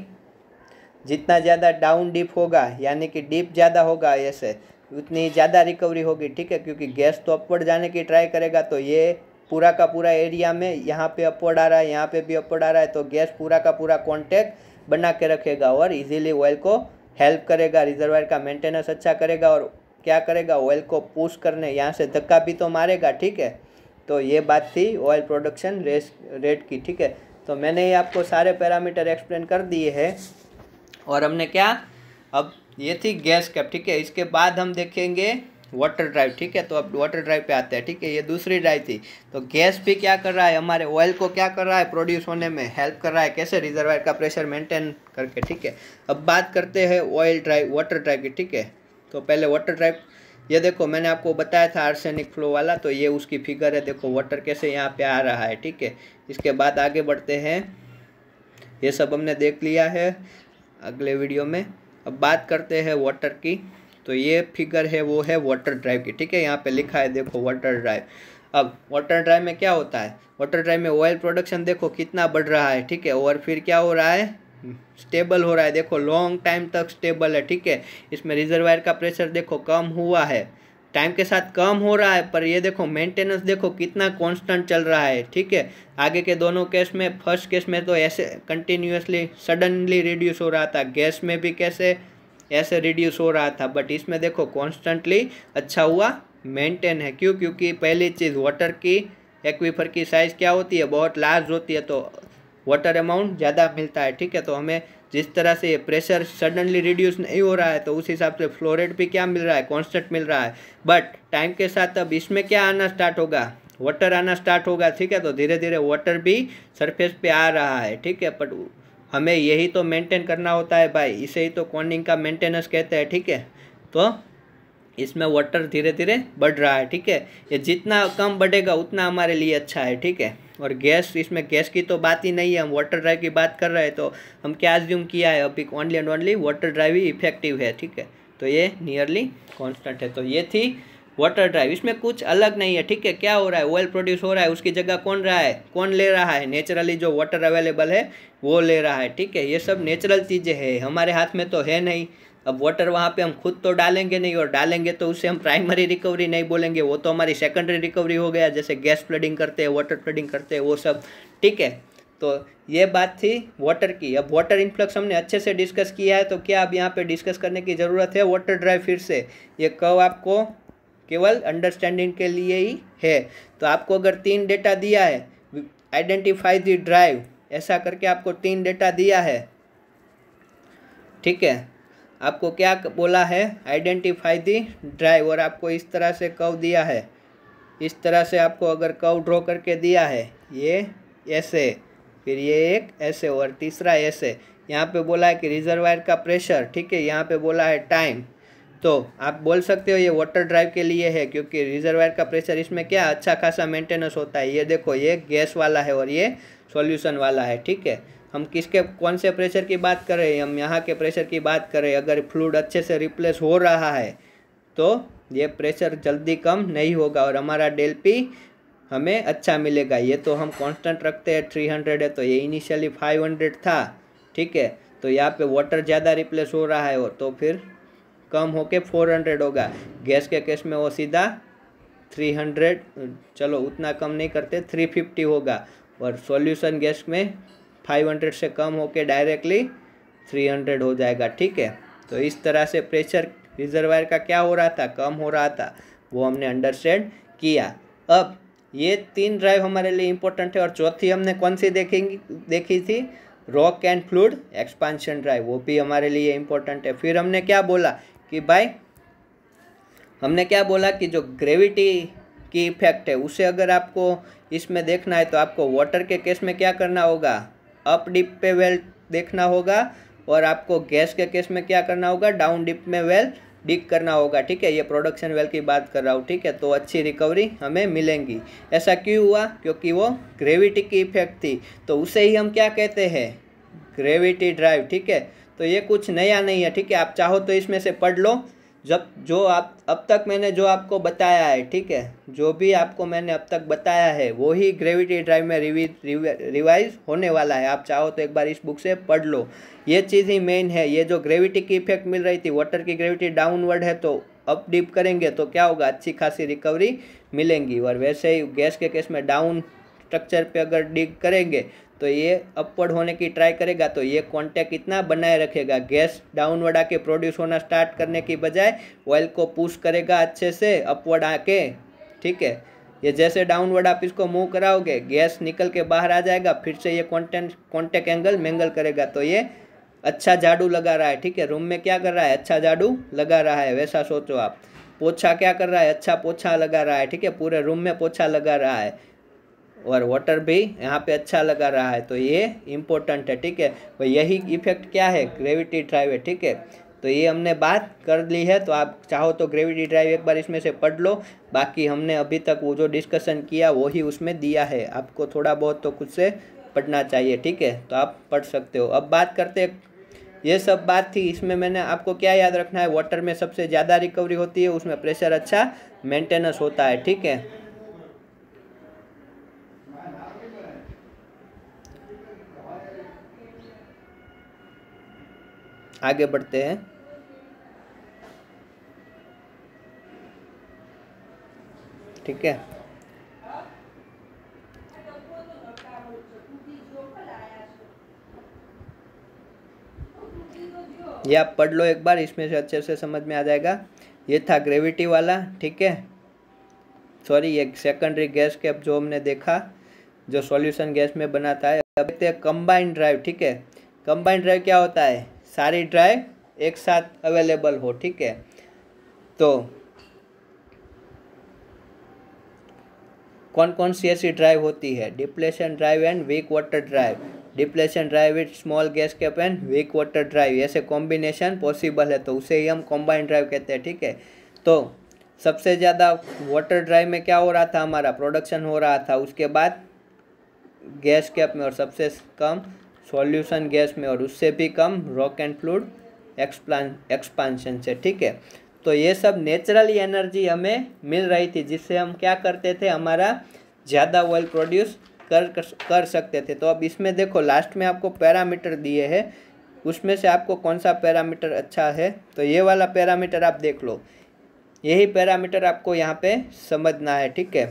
जितना ज़्यादा डाउन डिप होगा यानी कि डिप ज़्यादा होगा ऐसे, उतनी ज़्यादा रिकवरी होगी, ठीक है, क्योंकि गैस तो अपवर्ड जाने की ट्राई करेगा, तो ये पूरा का पूरा एरिया में यहाँ पे अपवर्ड आ रहा है, यहाँ पे भी अपवर्ड आ रहा है, तो गैस पूरा का पूरा कॉन्टैक्ट बना के रखेगा और इजीली ऑयल को हेल्प करेगा, रिजर्वायर का मेंटेनेंस अच्छा करेगा और क्या करेगा, ऑयल को पुश करने, यहाँ से धक्का भी तो मारेगा, ठीक है। तो ये बात थी ऑयल प्रोडक्शन रेट की, ठीक है। तो मैंने ये आपको सारे पैरामीटर एक्सप्लेन कर दिए हैं और हमने क्या, अब ये थी गैस कैप, ठीक है। इसके बाद हम देखेंगे वाटर ड्राइव, ठीक है। तो अब वाटर ड्राइव पे आते हैं, ठीक है। ये दूसरी ड्राइव थी। तो गैस भी क्या कर रहा है, हमारे ऑयल को क्या कर रहा है, प्रोड्यूस होने में हेल्प कर रहा है, कैसे, रिजर्वायर का प्रेशर मेंटेन करके, ठीक है। अब बात करते हैं ऑयल ड्राइव, वाटर ड्राइव की, ठीक है। तो पहले वाटर ड्राइव, ये देखो मैंने आपको बताया था आर्सेनिक फ्लो वाला, तो ये उसकी फिगर है, देखो वाटर कैसे यहाँ पे आ रहा है, ठीक है। इसके बाद आगे बढ़ते हैं, ये सब हमने देख लिया है अगले वीडियो में। अब बात करते हैं वाटर की। तो ये फिगर है वो है वाटर ड्राइव की, ठीक है। यहाँ पे लिखा है देखो वाटर ड्राइव। अब वाटर ड्राइव में क्या होता है, वाटर ड्राइव में ऑयल प्रोडक्शन देखो कितना बढ़ रहा है, ठीक है। और फिर क्या हो रहा है, स्टेबल हो रहा है, देखो लॉन्ग टाइम तक स्टेबल है, ठीक है। इसमें रिजर्वायर का प्रेशर देखो कम हुआ है, टाइम के साथ कम हो रहा है, पर ये देखो मेंटेनेंस देखो कितना कांस्टेंट चल रहा है, ठीक है। आगे के दोनों केस में, फर्स्ट केस में तो ऐसे कंटिन्यूअसली सडनली रिड्यूस हो रहा था, गैस में भी कैसे ऐसे रिड्यूस हो रहा था, बट इसमें देखो कॉन्स्टेंटली अच्छा हुआ, मेंटेन है। क्यों, क्योंकि पहली चीज़ वाटर की एक्वीफर की साइज़ क्या होती है, बहुत लार्ज होती है, तो वाटर अमाउंट ज़्यादा मिलता है, ठीक है। तो हमें जिस तरह से प्रेशर सडनली रिड्यूस नहीं हो रहा है, तो उस हिसाब से फ्लो रेट भी क्या मिल रहा है, कांस्टेंट मिल रहा है। बट टाइम के साथ अब इसमें क्या आना स्टार्ट होगा, वाटर आना स्टार्ट होगा, ठीक है। तो धीरे धीरे वाटर भी सरफेस पे आ रहा है, ठीक है। बट हमें यही तो मेंटेन करना होता है भाई, इसे ही तो कॉर्निंग का मेंटेनेंस कहते हैं, ठीक है। तो इसमें वाटर धीरे धीरे बढ़ रहा है, ठीक है। ये जितना कम बढ़ेगा उतना हमारे लिए अच्छा है, ठीक है। और गैस, इसमें गैस की तो बात ही नहीं है, हम वाटर ड्राइव की बात कर रहे हैं, तो हम क्या अज्यूम किया है अभी, only and only water drive he effective है, ठीक है। तो ये नियरली कांस्टेंट है। तो ये थी वाटर ड्राइव, इसमें कुछ अलग नहीं है, ठीक है। क्या हो रहा है, ऑयल प्रोड्यूस हो रहा है, उसकी जगह कौन रहा है, कौन ले रहा है, नेचुरली जो वाटर अवेलेबल है वो ले रहा है, ठीक है। ये सब नेचुरल चीज़ें हैं, हमारे हाथ में तो है नहीं। अब वाटर वहाँ पे हम खुद तो डालेंगे नहीं, और डालेंगे तो उसे हम प्राइमरी रिकवरी नहीं बोलेंगे, वो तो हमारी सेकेंडरी रिकवरी हो गया, जैसे गैस फ्लडिंग करते हैं, वाटर फ्लडिंग करते हैं, वो सब, ठीक है। तो ये बात थी वाटर की। अब वाटर इन्फ्लक्स हमने अच्छे से डिस्कस किया है, तो क्या अब यहाँ पे डिस्कस करने की ज़रूरत है वाटर ड्राइव फिर से, ये कर्व आपको केवल अंडरस्टैंडिंग के लिए ही है। तो आपको अगर 3 डेटा दिया है, आइडेंटिफाई द ड्राइव, ऐसा करके आपको 3 डेटा दिया है, ठीक है। आपको क्या बोला है, आइडेंटिफाई द ड्राइव, और आपको इस तरह से कर्व दिया है, इस तरह से आपको अगर कर्व ड्रॉ करके दिया है, ये ऐसे, फिर ये एक ऐसे और तीसरा ऐसे, यहाँ पे बोला है कि रिजर्वायर का प्रेशर, ठीक है, यहाँ पे बोला है टाइम। तो आप बोल सकते हो ये वाटर ड्राइव के लिए है, क्योंकि रिजर्वायर का प्रेशर इसमें क्या अच्छा खासा मेंटेनेंस होता है। ये देखो ये गैस वाला है और ये सॉल्यूशन वाला है, ठीक है। हम किसके कौन से प्रेशर की बात कर रहे हैं, हम यहाँ के प्रेशर की बात कर रहे हैं। अगर फ्लूइड अच्छे से रिप्लेस हो रहा है तो ये प्रेशर जल्दी कम नहीं होगा और हमारा डेल पी हमें अच्छा मिलेगा। ये तो हम कांस्टेंट रखते हैं, 300 है, तो ये इनिशियली 500 था, ठीक है। तो यहाँ पे वाटर ज़्यादा रिप्लेस हो रहा है, और तो फिर कम होके 400 होगा। गैस के केस में वो सीधा 300, चलो उतना कम नहीं करते, 350 होगा, और सॉल्यूशन गैस में 500 से कम होके डायरेक्टली 300 हो जाएगा, ठीक है। तो इस तरह से प्रेशर रिजर्वायर का क्या हो रहा था, कम हो रहा था, वो हमने अंडरस्टैंड किया। अब ये 3 ड्राइव हमारे लिए इम्पोर्टेंट है, और चौथी हमने कौन सी देखी थी, rock and fluid expansion drive, वो भी हमारे लिए इम्पोर्टेंट है। फिर हमने क्या बोला कि भाई, हमने क्या बोला कि जो ग्रेविटी की इफेक्ट है उसे अगर आपको इसमें देखना है, तो आपको वाटर के केस में क्या करना होगा, अप डिप पे वेल देखना होगा, और आपको गैस के केस में क्या करना होगा, डाउन डिप में वेल डिग करना होगा, ठीक है। ये प्रोडक्शन वेल की बात कर रहा हूँ, ठीक है। तो अच्छी रिकवरी हमें मिलेंगी। ऐसा क्यों हुआ, क्योंकि वो ग्रेविटी की इफेक्ट थी, तो उसे ही हम क्या कहते हैं, ग्रेविटी ड्राइव, ठीक है। तो ये कुछ नया नहीं है, ठीक है। आप चाहो तो इसमें से पढ़ लो, जब जो आप अब तक मैंने जो आपको बताया है, ठीक है, जो भी आपको मैंने अब तक बताया है वो ही ग्रेविटी ड्राइव में रिवाइज होने वाला है। आप चाहो तो एक बार इस बुक से पढ़ लो, ये चीज़ ही मेन है। ये जो ग्रेविटी की इफेक्ट मिल रही थी, वाटर की ग्रेविटी डाउनवर्ड है, तो अप डिप करेंगे तो क्या होगा, अच्छी खासी रिकवरी मिलेंगी। और वैसे ही गैस के केस में डाउन स्ट्रक्चर पे अगर डिग करेंगे तो ये अपवर्ड होने की ट्राई करेगा, तो ये कांटेक्ट इतना बनाए रखेगा, गैस डाउनवर्ड आके प्रोड्यूस होना स्टार्ट करने की बजाय ऑयल को पुश करेगा अच्छे से अपवर्ड आके, ठीक है। ये जैसे डाउनवर्ड आप इसको मूव कराओगे, गैस निकल के बाहर आ जाएगा, फिर से ये कॉन्टेक्ट एंगल मैंगल करेगा, तो ये अच्छा झाड़ू लगा रहा है, ठीक है। रूम में क्या कर रहा है, अच्छा झाड़ू लगा रहा है, वैसा सोचो आप। पोछा क्या कर रहा है, अच्छा पोछा लगा रहा है, ठीक है, पूरे रूम में पोछा लगा रहा है, और वाटर भी यहाँ पे अच्छा लगा रहा है, तो ये इम्पोर्टेंट है, ठीक है। तो यही इफेक्ट क्या है, ग्रेविटी ड्राइव है, ठीक है। तो ये हमने बात कर ली है, तो आप चाहो तो ग्रेविटी ड्राइव एक बार इसमें से पढ़ लो। बाकी हमने अभी तक वो जो डिस्कशन किया वो ही उसमें दिया है, आपको थोड़ा बहुत तो खुद से पढ़ना चाहिए, ठीक है, तो आप पढ़ सकते हो। अब बात करते, ये सब बात थी, इसमें मैंने आपको क्या याद रखना है, वाटर में सबसे ज़्यादा रिकवरी होती है, उसमें प्रेशर अच्छा मेंटेनेंस होता है, ठीक है। आगे बढ़ते हैं। ठीक है, ये आप पढ़ लो एक बार, इसमें से अच्छे से समझ में आ जाएगा। ये था ग्रेविटी वाला, ठीक है, सॉरी ये सेकेंडरी गैस कैप जो हमने देखा, जो सॉल्यूशन गैस में बनाता है। अब देखते हैं कंबाइंड ड्राइव, ठीक है। कंबाइंड ड्राइव क्या होता है, सारी ड्राइव एक साथ अवेलेबल हो, ठीक है। तो कौन कौन सी ऐसी ड्राइव होती है, depletion drive and weak water drive. Depletion drive with small gas cap and weak water drive, ऐसे कॉम्बिनेशन पॉसिबल है, तो उसे ही हम कंबाइंड ड्राइव कहते हैं, ठीक है। तो सबसे ज़्यादा वाटर ड्राइव में क्या हो रहा था, हमारा प्रोडक्शन हो रहा था, उसके बाद गैस कैप में, और सबसे कम सॉल्यूशन गैस में, और उससे भी कम रॉक एंड फ्लूइड एक्सपांशन से, ठीक है। तो ये सब नेचुरली एनर्जी हमें मिल रही थी, जिससे हम क्या करते थे, हमारा ज़्यादा ऑयल प्रोड्यूस कर सकते थे। तो अब इसमें देखो लास्ट में आपको पैरामीटर दिए हैं, उसमें से आपको कौन सा पैरामीटर अच्छा है, तो ये वाला पैरामीटर आप देख लो, यही पैरामीटर आपको यहाँ पे समझना है, ठीक है।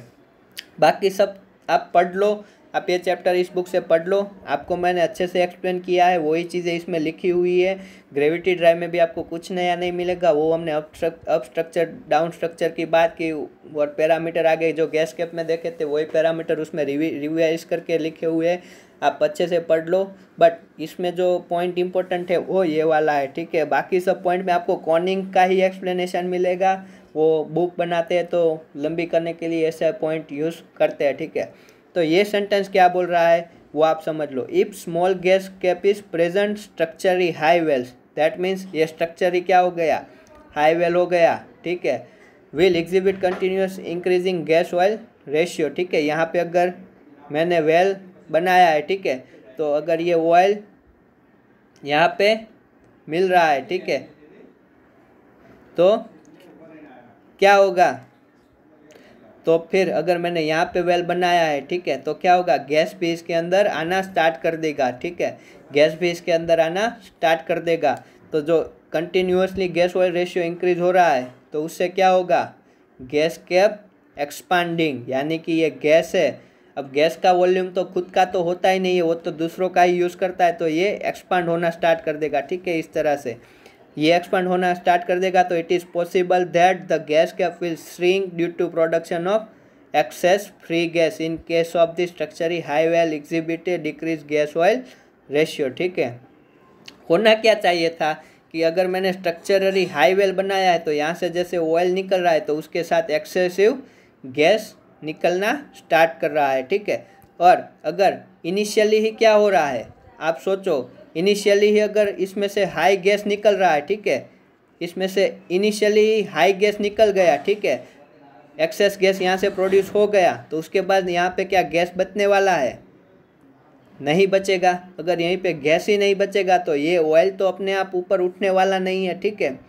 बाकी सब आप पढ़ लो, आप ये चैप्टर इस बुक से पढ़ लो, आपको मैंने अच्छे से एक्सप्लेन किया है, वही चीज़ें इसमें लिखी हुई है। ग्रेविटी ड्राइव में भी आपको कुछ नया नहीं मिलेगा, वो हमने अप स्ट्रक्चर डाउन स्ट्रक्चर की बात की, और पैरामीटर आगे जो गैस कैप में देखे थे वही पैरामीटर उसमें रिवाइज करके लिखे हुए हैं, आप अच्छे से पढ़ लो। बट इसमें जो पॉइंट इंपॉर्टेंट है वो ये वाला है, ठीक है। बाकी सब पॉइंट में आपको कॉर्निंग का ही एक्सप्लेनेशन मिलेगा, वो बुक बनाते हैं तो लंबी करने के लिए ऐसा पॉइंट यूज़ करते हैं, ठीक है। तो ये सेंटेंस क्या बोल रहा है वो आप समझ लो, if small gas cap is present structurally high wells, that means ये स्ट्रक्चर ही क्या हो गया, हाई वेल हो गया, ठीक है। Will exhibit continuous increasing gas oil ratio, ठीक है। यहाँ पे अगर मैंने वेल बनाया है, ठीक है, तो अगर ये ऑयल यहाँ पे मिल रहा है, ठीक है, तो क्या होगा, तो फिर अगर मैंने यहाँ पे वेल बनाया है, ठीक है, तो क्या होगा, गैस भी इसके अंदर आना स्टार्ट कर देगा, ठीक है, गैस भी इसके अंदर आना स्टार्ट कर देगा। तो जो continuously gas oil ratio increase हो रहा है, तो उससे क्या होगा, गैस कैप एक्सपांडिंग, यानी कि ये गैस है, अब गैस का वॉल्यूम तो खुद का तो होता ही नहीं है, वो तो दूसरों का ही यूज़ करता है, तो ये एक्सपांड होना स्टार्ट कर देगा, ठीक है। इस तरह से ये एक्सपांड होना स्टार्ट कर देगा, तो it is possible that the gas cap will shrink due to production of excess free gas in case of the structurally high well exhibited decrease gas oil ratio, ठीक है। होना क्या चाहिए था कि अगर मैंने स्ट्रक्चरली हाई वेल बनाया है, तो यहाँ से जैसे ऑयल निकल रहा है, तो उसके साथ एक्सेसिव गैस निकलना स्टार्ट कर रहा है, ठीक है। और अगर इनिशियली ही क्या हो रहा है, आप सोचो, इनिशियली ही अगर इसमें से हाई गैस निकल रहा है, ठीक है, इसमें से इनिशियली ही हाई गैस निकल गया, ठीक है, एक्सेस गैस यहाँ से प्रोड्यूस हो गया, तो उसके बाद यहाँ पे क्या गैस बचने वाला है, नहीं बचेगा। अगर यहीं पे गैस ही नहीं बचेगा तो ये ऑयल तो अपने आप ऊपर उठने वाला नहीं है, ठीक है।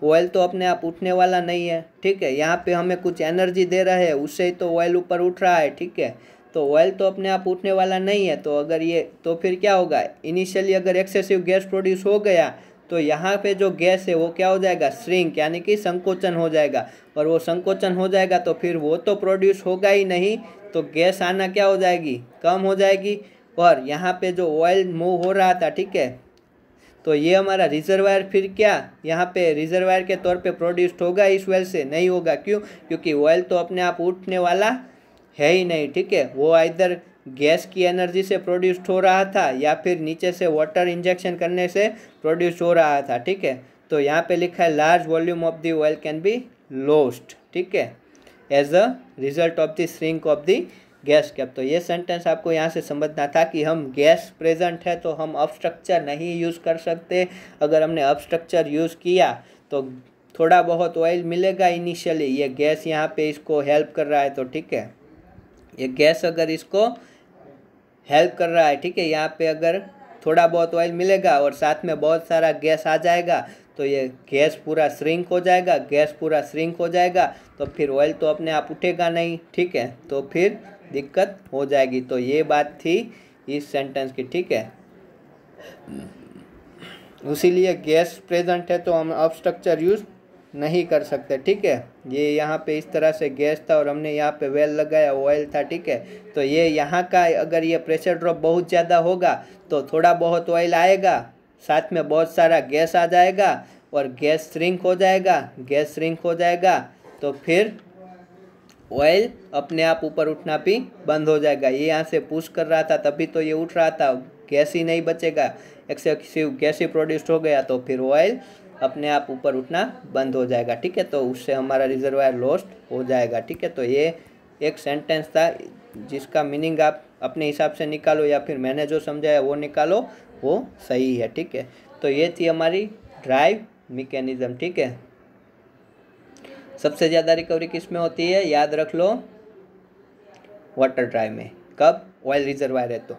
ऑयल तो अपने आप उठने वाला नहीं है, ठीक है। यहाँ पे हमें कुछ एनर्जी दे रहा है, उससे ही तो ऑयल ऊपर उठ रहा है, ठीक है। तो ऑयल तो अपने आप उठने वाला नहीं है। तो अगर ये, तो फिर क्या होगा, इनिशियली अगर एक्सेसिव गैस प्रोड्यूस हो गया तो यहाँ पे जो गैस है वो क्या हो जाएगा, श्रिंक, यानी कि संकोचन हो जाएगा। और वो संकोचन हो जाएगा तो फिर वो तो प्रोड्यूस होगा ही नहीं, तो गैस आना क्या हो जाएगी, कम हो जाएगी। और यहाँ पे जो ऑयल मूव हो रहा था, ठीक है, तो ये हमारा रिजर्वायर फिर क्या यहाँ पे रिजर्वायर के तौर पे प्रोड्यूस्ड होगा इस वेल से, नहीं होगा। क्यों? क्योंकि ऑयल तो अपने आप उठने वाला है ही नहीं, ठीक है। वो आइदर गैस की एनर्जी से प्रोड्यूस्ड हो रहा था या फिर नीचे से वाटर इंजेक्शन करने से प्रोड्यूस हो रहा था, ठीक है। तो यहाँ पे लिखा है large volume of the oil can be lost, ठीक है, as a result of the shrink of the gas cap. तो ये सेंटेंस आपको यहाँ से समझना था कि हम गैस प्रेजेंट है तो हम अब स्ट्रक्चर नहीं यूज़ कर सकते। अगर हमने अब स्ट्रक्चर यूज़ किया तो थोड़ा बहुत ऑयल मिलेगा इनिशियली, ये गैस यहाँ पे इसको हेल्प कर रहा है, तो ठीक है, ये गैस अगर इसको हेल्प कर रहा है, ठीक है, यहाँ पे अगर थोड़ा बहुत ऑयल मिलेगा और साथ में बहुत सारा गैस आ जाएगा तो ये गैस पूरा श्रिंक हो जाएगा। गैस पूरा श्रिंक हो जाएगा तो फिर ऑयल तो अपने आप उठेगा नहीं, ठीक है, तो फिर दिक्कत हो जाएगी। तो ये बात थी इस सेंटेंस की, ठीक है। इसीलिए गैस प्रेजेंट है तो हम अब स्ट्रक्चर यूज़ नहीं कर सकते, ठीक है। ये यहाँ पे इस तरह से गैस था और हमने यहाँ पे वेल लगाया, ऑयल था, ठीक है। तो ये यहाँ का अगर ये प्रेशर ड्रॉप बहुत ज़्यादा होगा तो थोड़ा बहुत ऑयल आएगा, साथ में बहुत सारा गैस आ जाएगा और गैस श्रिंक हो जाएगा। गैस श्रिंक हो जाएगा तो फिर ऑयल अपने आप ऊपर उठना भी बंद हो जाएगा। ये यहाँ से पुश कर रहा था तभी तो ये उठ रहा था, गैस ही नहीं बचेगा, एक्सेसिव गैस ही प्रोड्यूस हो गया तो फिर ऑयल अपने आप ऊपर उठना बंद हो जाएगा, ठीक है। तो उससे हमारा रिजर्वायर लॉस्ट हो जाएगा, ठीक है। तो ये एक सेंटेंस था जिसका मीनिंग आप अपने हिसाब से निकालो या फिर मैंने जो समझाया वो निकालो, वो सही है, ठीक है। तो ये थी हमारी ड्राइव मैकेनिज्म, ठीक है। सबसे ज़्यादा रिकवरी किस में होती है, याद रख लो, वाटर ड्राइव में। कब? ऑयल रिजर्वायर है तो।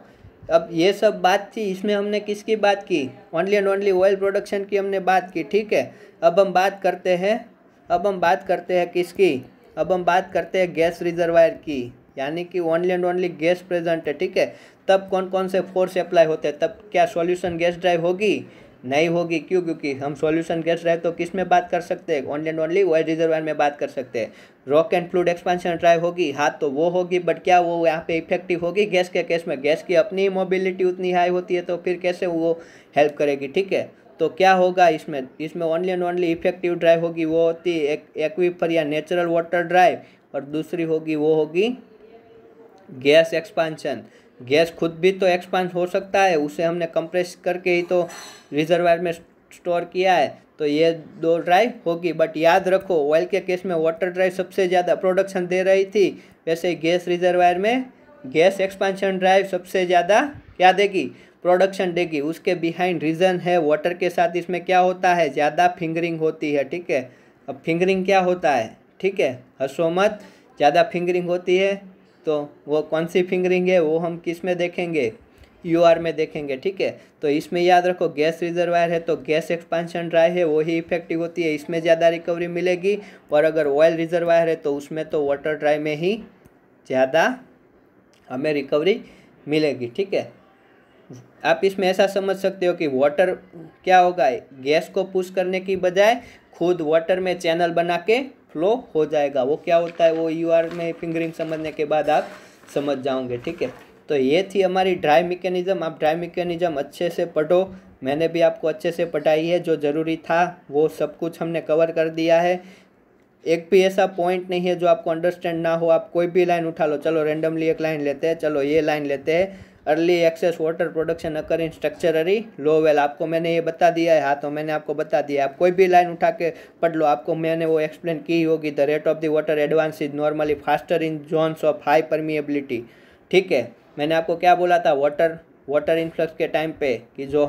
अब ये सब बात थी, इसमें हमने किसकी बात की, only and only oil production की हमने बात की, ठीक है। अब हम बात करते हैं किसकी, अब हम बात करते हैं गैस रिजर्वायर की, यानी कि only and only gas present है, ठीक है। तब कौन कौन से फोर्स अप्लाई होते हैं, तब क्या सॉल्यूशन गैस ड्राइव होगी? नहीं होगी। क्यों? क्योंकि हम सॉल्यूशन गैस ड्राइव तो किस में बात कर सकते हैं, only and only oil reservoir में बात कर सकते हैं। Rock and fluid expansion drive होगी, हाँ तो वो होगी, बट क्या वो यहाँ पे इफेक्टिव होगी गैस के केस में? गैस की अपनी मोबिलिटी उतनी हाई होती है तो फिर कैसे वो हेल्प करेगी, ठीक है। तो क्या होगा इसमें only and only effective drive होगी, वो होती है एक्वीफर या नेचुरल वाटर ड्राइव, और दूसरी होगी वो होगी गैस एक्सपांशन। गैस खुद भी तो एक्सपांड हो सकता है, उसे हमने कंप्रेस करके ही तो रिजर्वायर में स्टोर किया है। तो ये दो ड्राइव होगी, बट याद रखो ऑयल के केस में वाटर ड्राइव सबसे ज़्यादा प्रोडक्शन दे रही थी, वैसे ही गैस रिजर्वायर में गैस एक्सपांशन ड्राइव सबसे ज़्यादा क्या देगी, प्रोडक्शन देगी। उसके बिहाइंड रीज़न है वाटर के साथ इसमें क्या होता है, ज़्यादा फिंगरिंग होती है, ठीक है। अब फिंगरिंग क्या होता है, ठीक है, हंसो मत, ज़्यादा फिंगरिंग होती है तो वो कौन सी फिंगरिंग है वो हम किस में देखेंगे, यूआर में देखेंगे, ठीक है। तो इसमें याद रखो गैस रिजर्वायर है तो गैस एक्सपांशन ड्राइव है वो ही इफेक्टिव होती है, इसमें ज़्यादा रिकवरी मिलेगी। और अगर ऑयल रिजर्वायर है तो उसमें तो वाटर ड्राइव में ही ज़्यादा हमें रिकवरी मिलेगी, ठीक है। आप इसमें ऐसा समझ सकते हो कि वाटर क्या होगा, गैस को पुश करने की बजाय खुद वाटर में चैनल बना के फ्लो हो जाएगा। वो क्या होता है वो यूआर में फिंगरिंग समझने के बाद आप समझ जाओगे, ठीक है। तो ये थी हमारी ड्राइव मैकेनिज्म। आप ड्राइव मैकेनिज्म अच्छे से पढ़ो, मैंने भी आपको अच्छे से पढ़ाई है, जो ज़रूरी था वो सब कुछ हमने कवर कर दिया है। एक भी ऐसा पॉइंट नहीं है जो आपको अंडरस्टैंड ना हो। आप कोई भी लाइन उठा लो, चलो रेंडमली एक लाइन लेते हैं, चलो ये लाइन लेते हैं, अर्ली एक्सेस वाटर प्रोडक्शन अकर इन स्ट्रक्चरली लो वेल। आपको मैंने ये बता दिया है, हाँ तो मैंने आपको बता दिया, आप कोई भी लाइन उठा के पढ़ लो, आपको मैंने वो एक्सप्लेन की होगी। The rate of the water advance is normally faster in zones of high permeability, ठीक है। मैंने आपको क्या बोला था वाटर इन्फ्लक्स के टाइम पे कि जो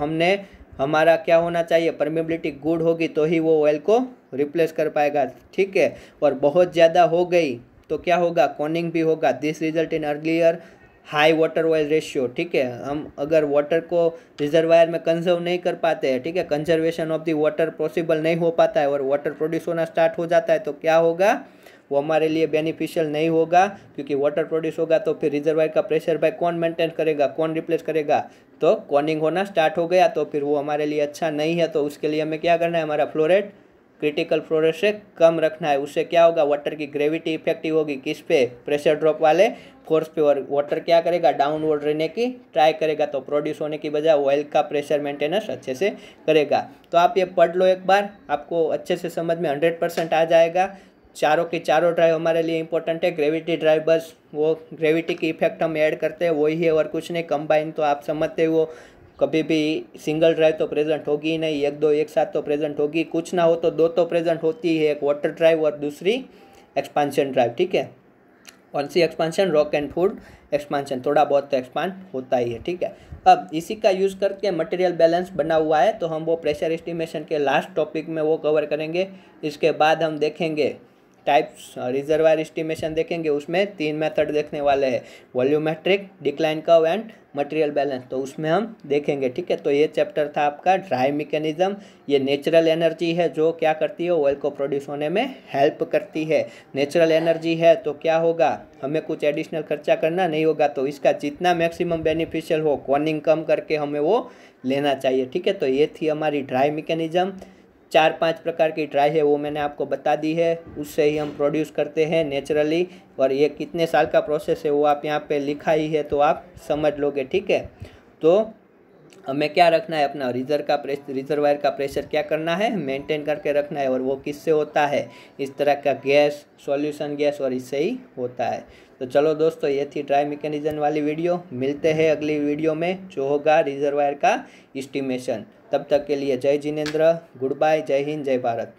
हमारा क्या होना चाहिए, परमिएबिलिटी गुड होगी तो ही वो ऑयल को रिप्लेस कर पाएगा, ठीक है। और बहुत ज़्यादा हो गई तो क्या होगा, कॉनिंग भी होगा। This result in earlier high water oil ratio, ठीक है। हम अगर वाटर को रिजर्वायर में कंजर्व नहीं कर पाते हैं, ठीक है, conservation of the water possible नहीं हो पाता है और वाटर प्रोड्यूस होना स्टार्ट हो जाता है, तो क्या होगा, वो हमारे लिए बेनिफिशियल नहीं होगा, क्योंकि वाटर प्रोड्यूस होगा तो फिर रिजर्वायर का प्रेशर भाई कौन मेंटेन करेगा, कौन रिप्लेस करेगा, तो कॉनिंग होना स्टार्ट हो गया, तो फिर वो हमारे लिए अच्छा नहीं है। तो उसके लिए हमें क्या करना है, हमारा flow rate critical flow rate से कम रखना है। उससे क्या होगा, वाटर की ग्रेविटी इफेक्टिव होगी किस पे, प्रेशर ड्रॉप वाले फोर्स पे, और वाटर क्या करेगा, डाउनवर्ड रहने की ट्राई करेगा, तो प्रोड्यूस होने की बजाय ऑयल का प्रेशर मेंटेनेंस अच्छे से करेगा। तो आप ये पढ़ लो एक बार, आपको अच्छे से समझ में 100% आ जाएगा। चारों की चारों ड्राइव हमारे लिए इंपॉर्टेंट है। ग्रेविटी ड्राइव बस वो ग्रेविटी की इफेक्ट हम ऐड करते हैं वही है और कुछ नहीं। कंबाइन तो आप समझते हो, कभी भी सिंगल ड्राइव तो प्रेजेंट होगी ही नहीं, एक दो एक साथ तो प्रेजेंट होगी, कुछ ना हो तो दो तो प्रेजेंट होती है, एक वाटर ड्राइव और दूसरी एक्सपांशन ड्राइव, ठीक है। कौन सी expansion, rock and fluid expansion, थोड़ा बहुत तो एक्सपांड होता ही है, ठीक है। अब इसी का यूज़ करके मटेरियल बैलेंस बना हुआ है, तो हम वो प्रेशर एस्टिमेशन के लास्ट टॉपिक में वो कवर करेंगे। इसके बाद हम देखेंगे टाइप्स, रिजर्वायर एस्टिमेशन देखेंगे, उसमें 3 मेथड देखने वाले हैं, volumetric, decline curve and material balance, तो उसमें हम देखेंगे, ठीक है। तो ये चैप्टर था आपका ड्राई मैकेनिज्म। ये नेचुरल एनर्जी है जो क्या करती है, ऑयल को प्रोड्यूस होने में हेल्प करती है। नेचुरल एनर्जी है तो क्या होगा, हमें कुछ एडिशनल खर्चा करना नहीं होगा, तो इसका जितना मैक्सिमम बेनिफिशियल हो कॉनिंग कम करके हमें वो लेना चाहिए, ठीक है। तो ये थी हमारी ड्राई मैकेनिज्म। 4-5 प्रकार की ड्राई है वो मैंने आपको बता दी है, उससे ही हम प्रोड्यूस करते हैं नेचुरली, और ये कितने साल का प्रोसेस है वो आप यहाँ पे लिखा ही है तो आप समझ लोगे, ठीक है। तो हमें क्या रखना है, अपना रिजर्वायर का प्रेशर क्या करना है, मेंटेन करके रखना है, और वो किससे होता है, इस तरह का गैस, सॉल्यूशन गैस, और इससे ही होता है। तो चलो दोस्तों, ये थी ड्राई मैकेनिज्म वाली वीडियो। मिलते हैं अगली वीडियो में जो होगा रिजर्वायर का एस्टिमेशन। तब तक के लिए जय जिनेंद्र, गुड बाय, जय हिंद, जय भारत।